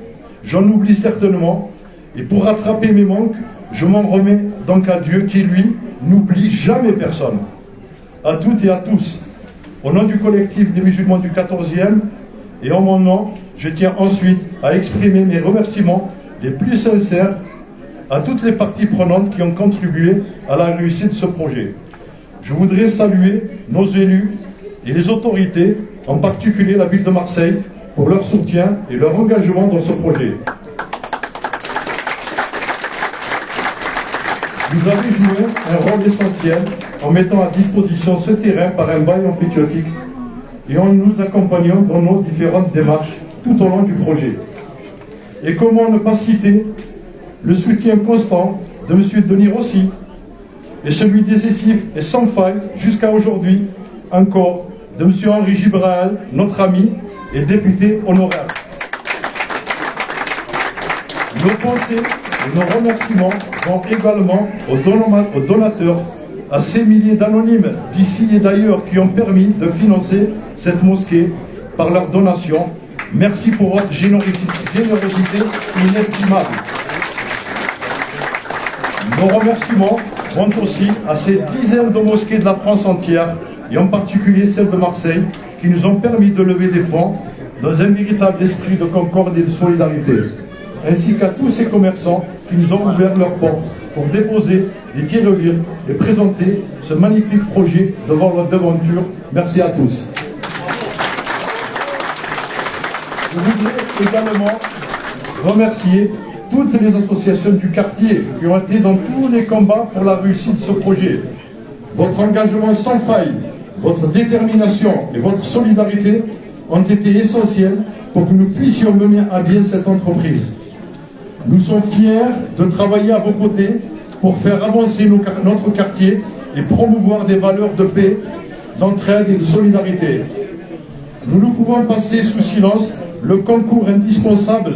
j'en oublie certainement, et pour rattraper mes manques, je m'en remets donc à Dieu qui, lui, n'oublie jamais personne. À toutes et à tous, au nom du collectif des musulmans du 14e, et en mon nom, je tiens ensuite à exprimer mes remerciements les plus sincères à toutes les parties prenantes qui ont contribué à la réussite de ce projet. Je voudrais saluer nos élus et les autorités, en particulier la ville de Marseille, pour leur soutien et leur engagement dans ce projet. Vous avez joué un rôle essentiel en mettant à disposition ce terrain par un bail amphithéotique et en nous accompagnant dans nos différentes démarches tout au long du projet. Et comment ne pas citer le soutien constant de M. Denis Rossi et celui décisif et sans faille jusqu'à aujourd'hui encore de M. Henri Gibrael, notre ami et député honoraire. Nos pensées et nos remerciements vont également aux donateurs, à ces milliers d'anonymes d'ici et d'ailleurs qui ont permis de financer cette mosquée par leur donation. Merci pour votre générosité inestimable. Nos remerciements vont aussi à ces dizaines de mosquées de la France entière, et en particulier celle de Marseille, qui nous ont permis de lever des fonds dans un véritable esprit de concorde et de solidarité, ainsi qu'à tous ces commerçants qui nous ont ouvert leurs portes pour déposer des tirelires et présenter ce magnifique projet devant votre devanture. Merci à tous. Je voudrais également remercier toutes les associations du quartier qui ont été dans tous les combats pour la réussite de ce projet. Votre engagement sans faille, votre détermination et votre solidarité ont été essentiels pour que nous puissions mener à bien cette entreprise. Nous sommes fiers de travailler à vos côtés pour faire avancer notre quartier et promouvoir des valeurs de paix, d'entraide et de solidarité. Nous ne pouvons passer sous silence le concours indispensable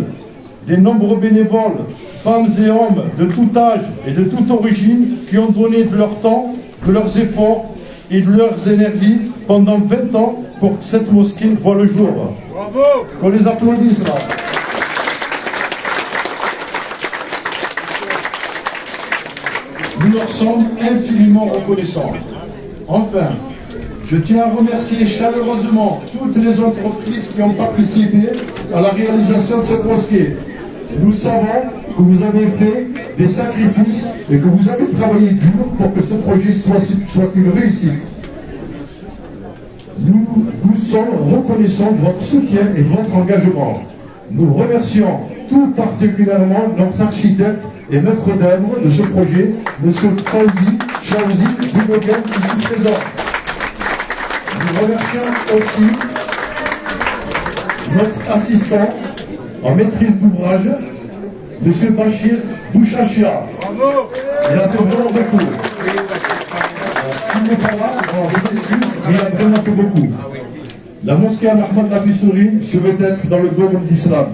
des nombreux bénévoles, femmes et hommes de tout âge et de toute origine qui ont donné de leur temps, de leurs efforts et de leurs énergies pendant 20 ans pour que cette mosquée voit le jour. Bravo! Qu'on les applaudisse là. Nous leur sommes infiniment reconnaissants. Enfin, je tiens à remercier chaleureusement toutes les entreprises qui ont participé à la réalisation de cette mosquée. Nous savons que vous avez fait des sacrifices et que vous avez travaillé dur pour que ce projet soit une réussite. Nous sommes reconnaissants de votre soutien et de votre engagement. Nous remercions tout particulièrement notre architecte et maître d'œuvre de ce projet, M. Chaouzi Bougogen, ici présent. Nous remercions aussi notre assistant en maîtrise d'ouvrage, M. Bachir Bouchachia. Bravo! Il a fait vraiment beaucoup. S'il n'est pas là, je m'excuse, mais il a vraiment fait beaucoup. La mosquée Ahmad Lapissouri se veut être dans le dogme d'Islam,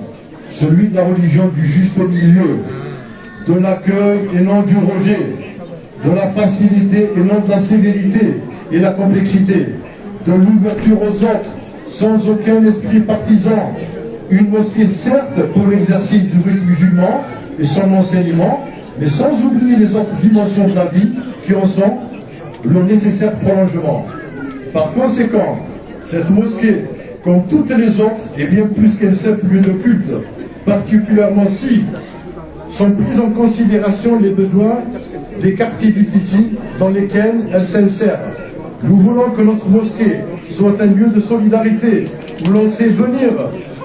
celui de la religion du juste milieu, de l'accueil et non du rejet, de la facilité et non de la sévérité et la complexité, de l'ouverture aux autres, sans aucun esprit partisan. Une mosquée certes pour l'exercice du rite musulman et son enseignement, mais sans oublier les autres dimensions de la vie qui en sont le nécessaire prolongement. Par conséquent, cette mosquée, comme toutes les autres, est bien plus qu'un simple lieu de culte, particulièrement si sont pris en considération les besoins des quartiers difficiles dans lesquels elle s'insère. Nous voulons que notre mosquée soit un lieu de solidarité où l'on sait venir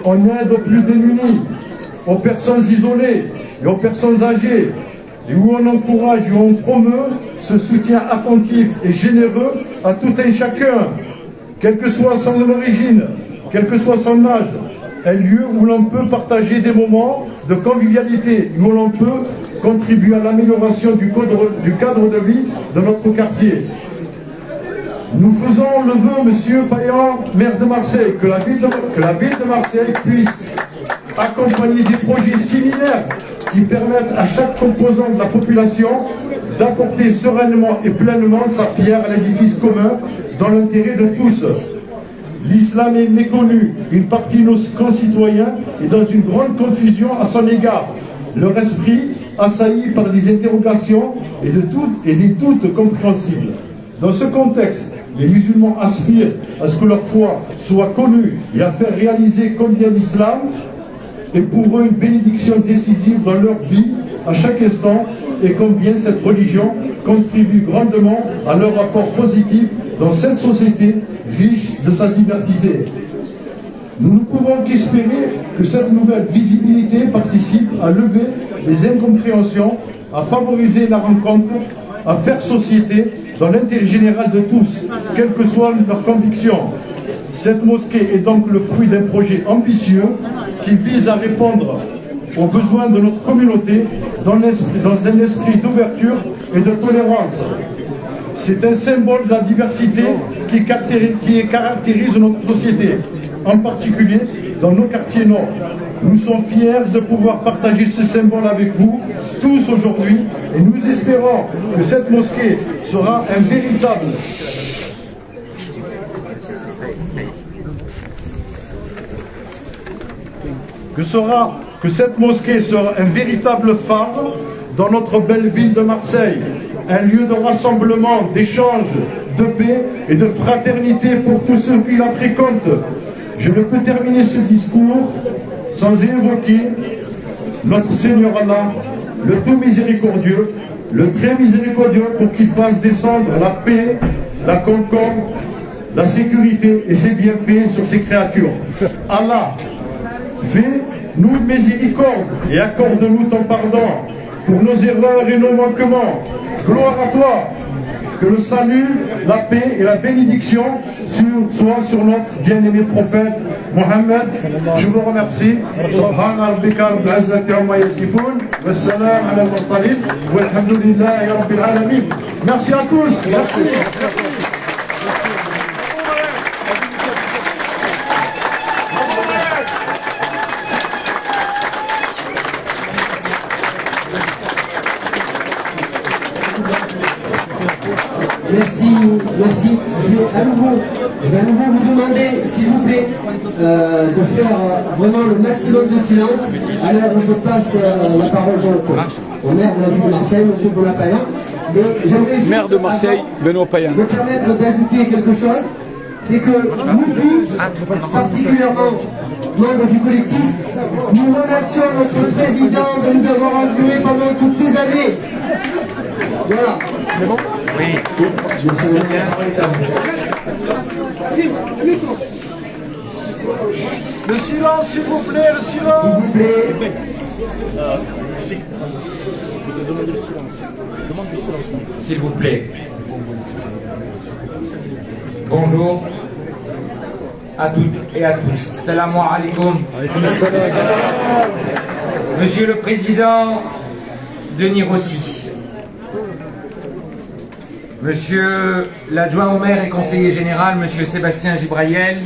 en aide aux plus démunis, aux personnes isolées et aux personnes âgées, et où on encourage et on promeut ce soutien attentif et généreux à tout un chacun, quelle que soit son origine, quel que soit son âge, un lieu où l'on peut partager des moments de convivialité, où l'on peut contribuer à l'amélioration du cadre de vie de notre quartier. Nous faisons le vœu, Monsieur Payan, maire de Marseille, que la ville de Marseille puisse accompagner des projets similaires qui permettent à chaque composant de la population d'apporter sereinement et pleinement sa pierre à l'édifice commun dans l'intérêt de tous. L'islam est méconnu, une partie de nos concitoyens est dans une grande confusion à son égard. Leur esprit assailli par des interrogations et des doutes compréhensibles. Dans ce contexte, les musulmans aspirent à ce que leur foi soit connue et à faire réaliser combien l'islam est pour eux une bénédiction décisive dans leur vie à chaque instant et combien cette religion contribue grandement à leur rapport positif dans cette société riche de sa diversité. Nous ne pouvons qu'espérer que cette nouvelle visibilité participe à lever les incompréhensions, à favoriser la rencontre, à faire société dans l'intérêt général de tous, quelles que soient leurs convictions. Cette mosquée est donc le fruit d'un projet ambitieux qui vise à répondre aux besoins de notre communauté dans un esprit d'ouverture et de tolérance. C'est un symbole de la diversité qui caractérise notre société, en particulier dans nos quartiers nord. Nous sommes fiers de pouvoir partager ce symbole avec vous tous aujourd'hui et nous espérons que cette mosquée sera un véritable que cette mosquée sera un véritable phare dans notre belle ville de Marseille, un lieu de rassemblement, d'échange, de paix et de fraternité pour tous ceux qui la fréquentent. Je ne peux terminer ce discours sans évoquer notre Seigneur Allah, le tout miséricordieux, le très miséricordieux, pour qu'il fasse descendre la paix, la concorde, la sécurité et ses bienfaits sur ses créatures. Allah, fais-nous miséricorde et accorde-nous ton pardon pour nos erreurs et nos manquements. Gloire à toi. Que le salut, la paix et la bénédiction soient sur notre bien-aimé prophète Mohammed. Je vous remercie. Subhana rabbika rabbil izzati amma yasifun wa salam ala al-mursalin walhamdulillahi rabbil alamin. Merci à tous. Merci. Merci. Je vais à nouveau vous demander, s'il vous plaît, de faire vraiment le maximum de silence. Alors je passe la parole au maire de la ville de Marseille, M. Benoît Payan. Mais j'aimerais juste, maire de Marseille, Benoît Payan, me permettre d'ajouter quelque chose. C'est que nous tous, particulièrement membres du collectif, nous remercions notre président de nous avoir endurés pendant toutes ces années. Voilà. C'est bon? Oui. Le silence, s'il vous plaît, le silence. S'il vous plaît. S'il vous plaît. Bonjour à toutes et à tous. Salam alaikum. Monsieur le Président Denis Rossi, Monsieur l'adjoint au maire et conseiller général, Monsieur Sébastien Gibrayel,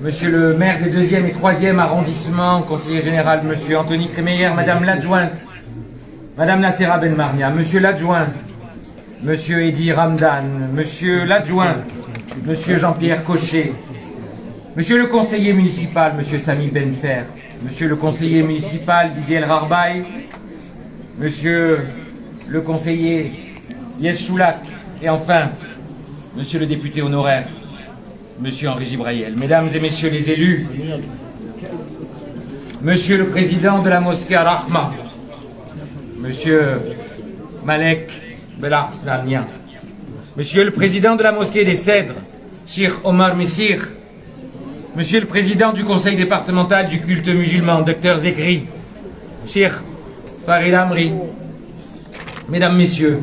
Monsieur le maire des 2e et 3e arrondissements, conseiller général, Monsieur Anthony Crémeyer, Madame l'adjointe, Madame Nassera Benmarnia, Monsieur l'adjoint, Monsieur Eddy Ramdan, Monsieur l'adjoint, Monsieur Jean-Pierre Cochet, Monsieur le conseiller municipal, Monsieur Sami Benfer, Monsieur le conseiller municipal Didier El Rarbaï, Monsieur le conseiller Yes Choulak, et enfin, Monsieur le député honoraire, Monsieur Henri Gibrayel, Mesdames et Messieurs les élus, Monsieur le président de la mosquée Ar-Rahma, Monsieur Malek Belarsania, Monsieur le président de la mosquée des Cèdres, Cheikh Omar Messir, Monsieur le président du conseil départemental du culte musulman, Dr Zekri, Cheikh Farid Amri, Mesdames, Messieurs,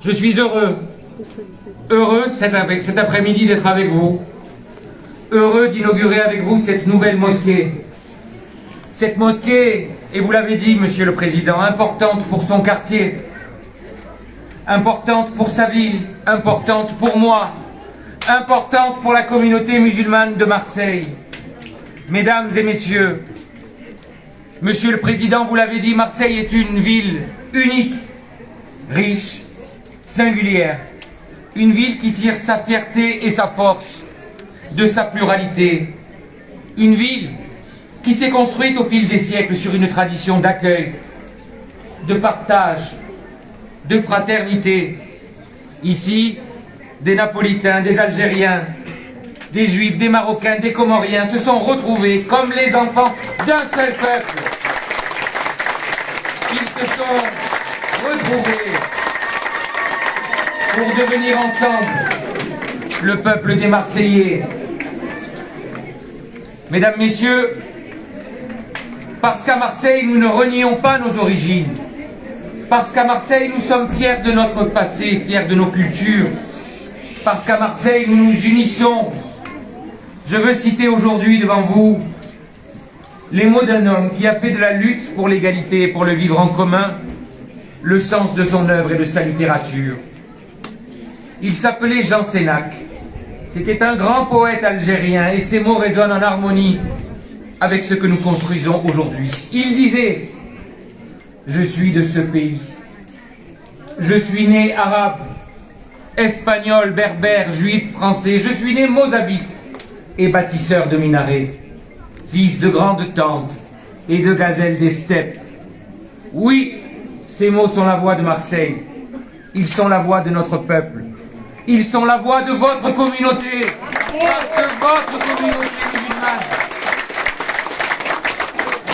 je suis heureux cet après-midi d'être avec vous, heureux d'inaugurer avec vous cette nouvelle mosquée. Cette mosquée, et vous l'avez dit, Monsieur le Président, importante pour son quartier, importante pour sa ville, importante pour moi, importante pour la communauté musulmane de Marseille. Mesdames et Messieurs, Monsieur le Président, vous l'avez dit, Marseille est une ville unique, riche, singulière, une ville qui tire sa fierté et sa force de sa pluralité, une ville qui s'est construite au fil des siècles sur une tradition d'accueil, de partage, de fraternité. Ici, des Napolitains, des Algériens, des Juifs, des Marocains, des Comoriens se sont retrouvés comme les enfants d'un seul peuple. Ils se sont retrouvés pour devenir ensemble le peuple des Marseillais. Mesdames, Messieurs, parce qu'à Marseille, nous ne renions pas nos origines. Parce qu'à Marseille, nous sommes fiers de notre passé, fiers de nos cultures. Parce qu'à Marseille, nous nous unissons. Je veux citer aujourd'hui devant vous les mots d'un homme qui a fait de la lutte pour l'égalité et pour le vivre en commun le sens de son œuvre et de sa littérature. Il s'appelait Jean Sénac. C'était un grand poète algérien et ses mots résonnent en harmonie avec ce que nous construisons aujourd'hui. Il disait « Je suis de ce pays. Je suis né arabe, espagnol, berbère, juif, français. Je suis né mozabite et bâtisseur de minarets, fils de grandes tentes et de gazelles des steppes. Oui, ces mots sont la voix de Marseille. Ils sont la voix de notre peuple. Ils sont la voix de votre communauté. Parce que votre communauté musulmane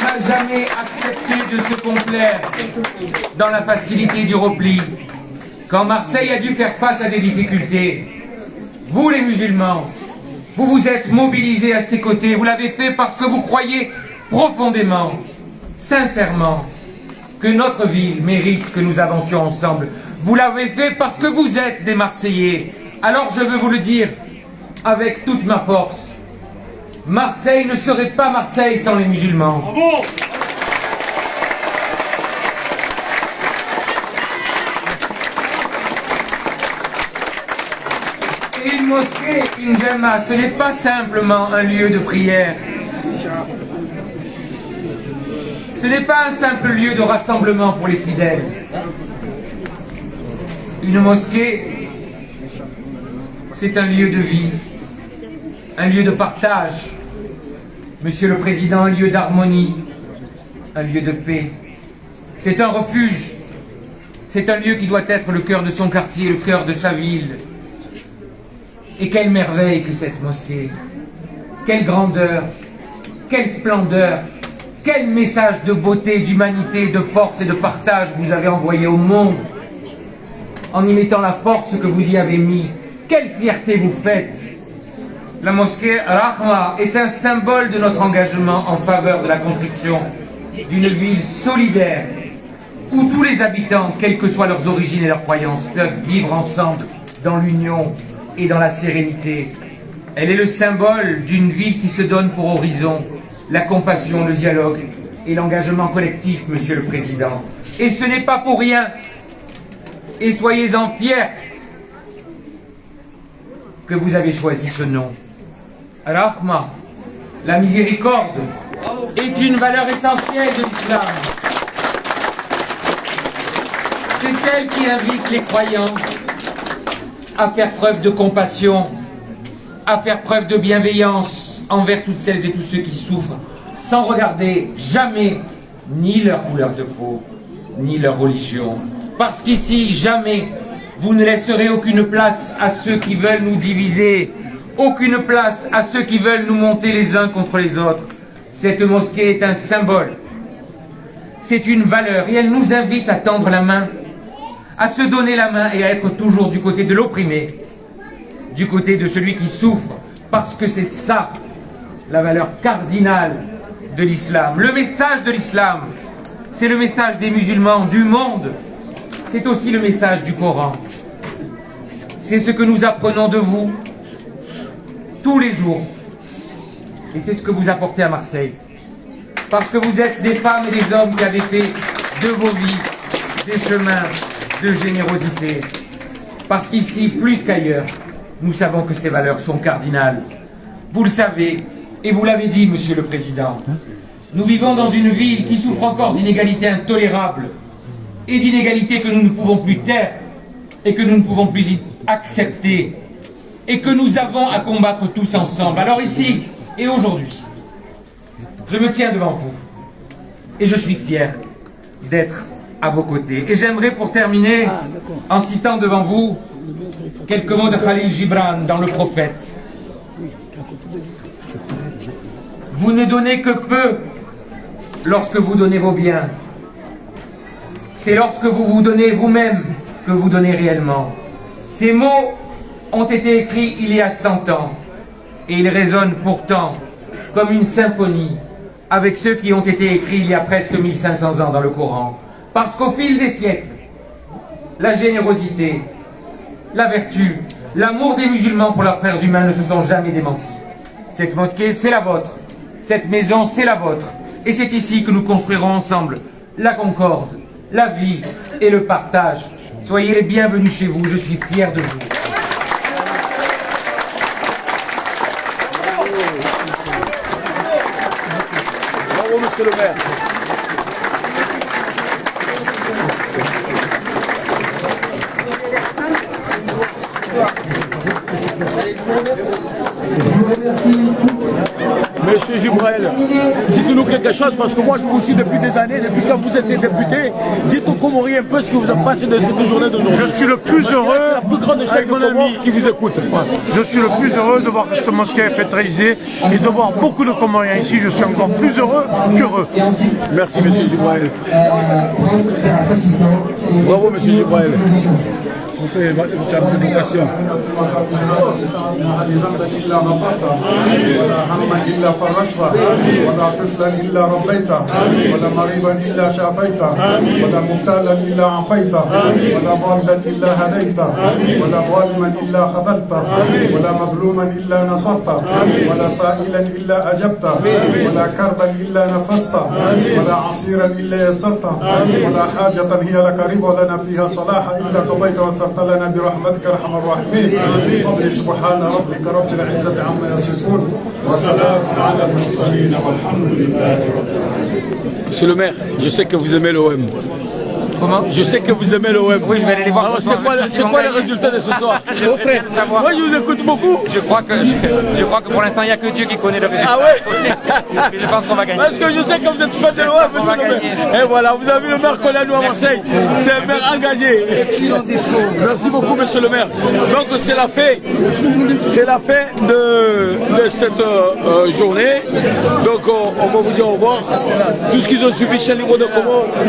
n'a jamais accepté de se complaire dans la facilité du repli. Quand Marseille a dû faire face à des difficultés, vous les musulmans, vous vous êtes mobilisés à ses côtés. Vous l'avez fait parce que vous croyez profondément, sincèrement, que notre ville mérite que nous avancions ensemble. Vous l'avez fait parce que vous êtes des Marseillais. Alors je veux vous le dire avec toute ma force. Marseille ne serait pas Marseille sans les musulmans. Bravo. Et une mosquée, une jama, ce n'est pas simplement un lieu de prière. Ce n'est pas un simple lieu de rassemblement pour les fidèles. Une mosquée, c'est un lieu de vie, un lieu de partage. Monsieur le Président, un lieu d'harmonie, un lieu de paix. C'est un refuge. C'est un lieu qui doit être le cœur de son quartier, le cœur de sa ville. Et quelle merveille que cette mosquée. Quelle grandeur, quelle splendeur. Quel message de beauté, d'humanité, de force et de partage vous avez envoyé au monde en y mettant la force que vous y avez mis. Quelle fierté vous faites. La mosquée Rahma est un symbole de notre engagement en faveur de la construction d'une ville solidaire où tous les habitants, quelles que soient leurs origines et leurs croyances, peuvent vivre ensemble dans l'union et dans la sérénité. Elle est le symbole d'une ville qui se donne pour horizon la compassion, le dialogue et l'engagement collectif, Monsieur le Président. Et ce n'est pas pour rien, et soyez-en fiers, que vous avez choisi ce nom. Rahma, la miséricorde, est une valeur essentielle de l'islam. C'est celle qui invite les croyants à faire preuve de compassion, à faire preuve de bienveillance envers toutes celles et tous ceux qui souffrent, sans regarder jamais ni leur couleur de peau, ni leur religion. Parce qu'ici, jamais, vous ne laisserez aucune place à ceux qui veulent nous diviser, aucune place à ceux qui veulent nous monter les uns contre les autres. Cette mosquée est un symbole, c'est une valeur, et elle nous invite à tendre la main, à se donner la main et à être toujours du côté de l'opprimé, du côté de celui qui souffre, parce que c'est ça, la valeur cardinale de l'islam. Le message de l'islam, c'est le message des musulmans du monde. C'est aussi le message du Coran. C'est ce que nous apprenons de vous tous les jours. Et c'est ce que vous apportez à Marseille. Parce que vous êtes des femmes et des hommes qui avez fait de vos vies des chemins de générosité. Parce qu'ici, plus qu'ailleurs, nous savons que ces valeurs sont cardinales. Vous le savez, et vous l'avez dit, Monsieur le Président, nous vivons dans une ville qui souffre encore d'inégalités intolérables et d'inégalités que nous ne pouvons plus taire et que nous ne pouvons plus accepter et que nous avons à combattre tous ensemble. Alors ici et aujourd'hui, je me tiens devant vous et je suis fier d'être à vos côtés. Et j'aimerais pour terminer, en citant devant vous quelques mots de Khalil Gibran dans Le Prophète. Vous ne donnez que peu lorsque vous donnez vos biens. C'est lorsque vous vous donnez vous-même que vous donnez réellement. Ces mots ont été écrits il y a 100 ans et ils résonnent pourtant comme une symphonie avec ceux qui ont été écrits il y a presque 1500 ans dans le Coran. Parce qu'au fil des siècles, la générosité, la vertu, l'amour des musulmans pour leurs frères humains ne se sont jamais démentis. Cette mosquée, c'est la vôtre. Cette maison, c'est la vôtre. Et c'est ici que nous construirons ensemble la concorde, la vie et le partage. Soyez les bienvenus chez vous, je suis fier de vous. Bravo, monsieur le maire. Monsieur Gibraël, dites-nous quelque chose parce que moi je vous suis depuis des années, depuis quand vous étiez député. Dites aux Comoriens un peu ce que vous avez passé de cette journée d'aujourd'hui. Je suis le plus heureux, c'est la plus grande chaîne de Comores qui vous écoute. Je suis le plus heureux de voir que cette mosquée est fait réaliser et de voir beaucoup de Comoriens ici. Je suis encore plus heureux qu'heureux. Merci monsieur Gibraël. Bravo monsieur Gibraël. S'il vous plaît, faire cette vocation. ولا هما إلا فرجته ولا طفلا إلا ربيته ولا مريضا إلا شافيته ولا مبتلا إلا عافيته ولا ضالا إلا هديته ولا ظالما إلا خذلته ولا مظلوما إلا نصرته ولا سائلا إلا أجبته ولا كربا إلا نفسته ولا عصيرا إلا يسرته ولا حاجة هي لك رضا لنا فيها صلاح إلا قضيت وسرت لنا برحمتك أرحم الراحمين بفضل سبحان ربك رب العزة عما يصفون وسلام على المرسلين والحمد لله رب العالمين. Monsieur le maire, je sais que vous aimez l'OM. Comment? Je sais que vous aimez l'OM. Oui, je vais aller les voir. C'est quoi le résultat de ce soir? Moi, je vous écoute beaucoup. Je crois que pour l'instant, il n'y a que Dieu qui connaît le résultat. Ah ouais. Mais je pense qu'on va gagner. Parce que je sais que vous êtes fan de l'OM, monsieur le maire. Et voilà, vous avez le maire qu'on a nous à Marseille. C'est un maire engagé. Excellent discours. Merci beaucoup, monsieur le maire. Donc, c'est la fin de cette journée. Donc, on va vous dire au revoir. Tout ce qu'ils ont suivi chez Libre de Comores, on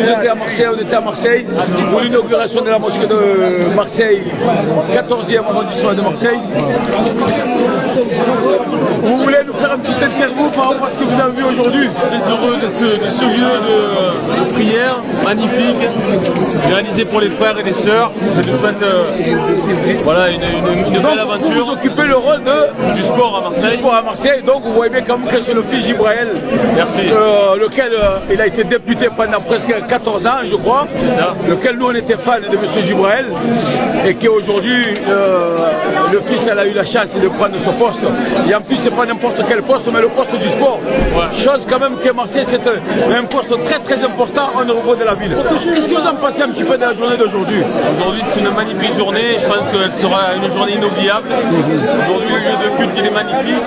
était à Marseille pour l'inauguration de la mosquée de Marseille, 14e arrondissement de Marseille. Vous voulez nous faire un petit interview par rapport à ce que vous avez vu aujourd'hui? Très heureux de ce lieu de prière magnifique, réalisé pour les frères et les sœurs. Je vous souhaite voilà, une belle aventure. Vous occupez le rôle du sport à Marseille. Du sport à Marseille, donc vous voyez bien quand même que c'est le fils Gibraël, lequel il a été député pendant presque 14 ans, je crois, lequel nous on était fans de M. Gibraël, et qu'aujourd'hui le fils elle a eu la chance de prendre ce poste. Et en plus c'est pas n'importe quel poste, mais le poste du sport. Ouais. Chose quand même que Marseille c'est un poste très très important au niveau de la ville. Qu'est-ce que vous en pensez un petit peu de la journée d'aujourd'hui? Aujourd'hui c'est une magnifique journée, je pense qu'elle sera une journée inoubliable. Aujourd'hui le lieu de culte il est magnifique,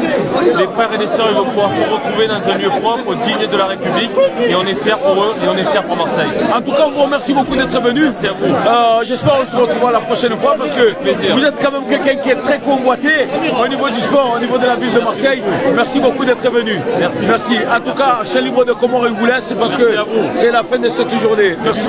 les frères et les sœurs ils vont pouvoir se retrouver dans un lieu propre, digne de la République, et on est fiers pour eux et on est fiers pour Marseille. En tout cas on vous remercie beaucoup d'être venu. Merci à vous. J'espère qu'on se retrouvera la prochaine fois parce que vous êtes quand même quelqu'un qui est très convoité au niveau du sport, au niveau de la ville de Marseille. Merci beaucoup d'être venu. Merci. En tout cas, chez Libre de Comores, il vous laisse parce que c'est la fin de cette journée. Merci.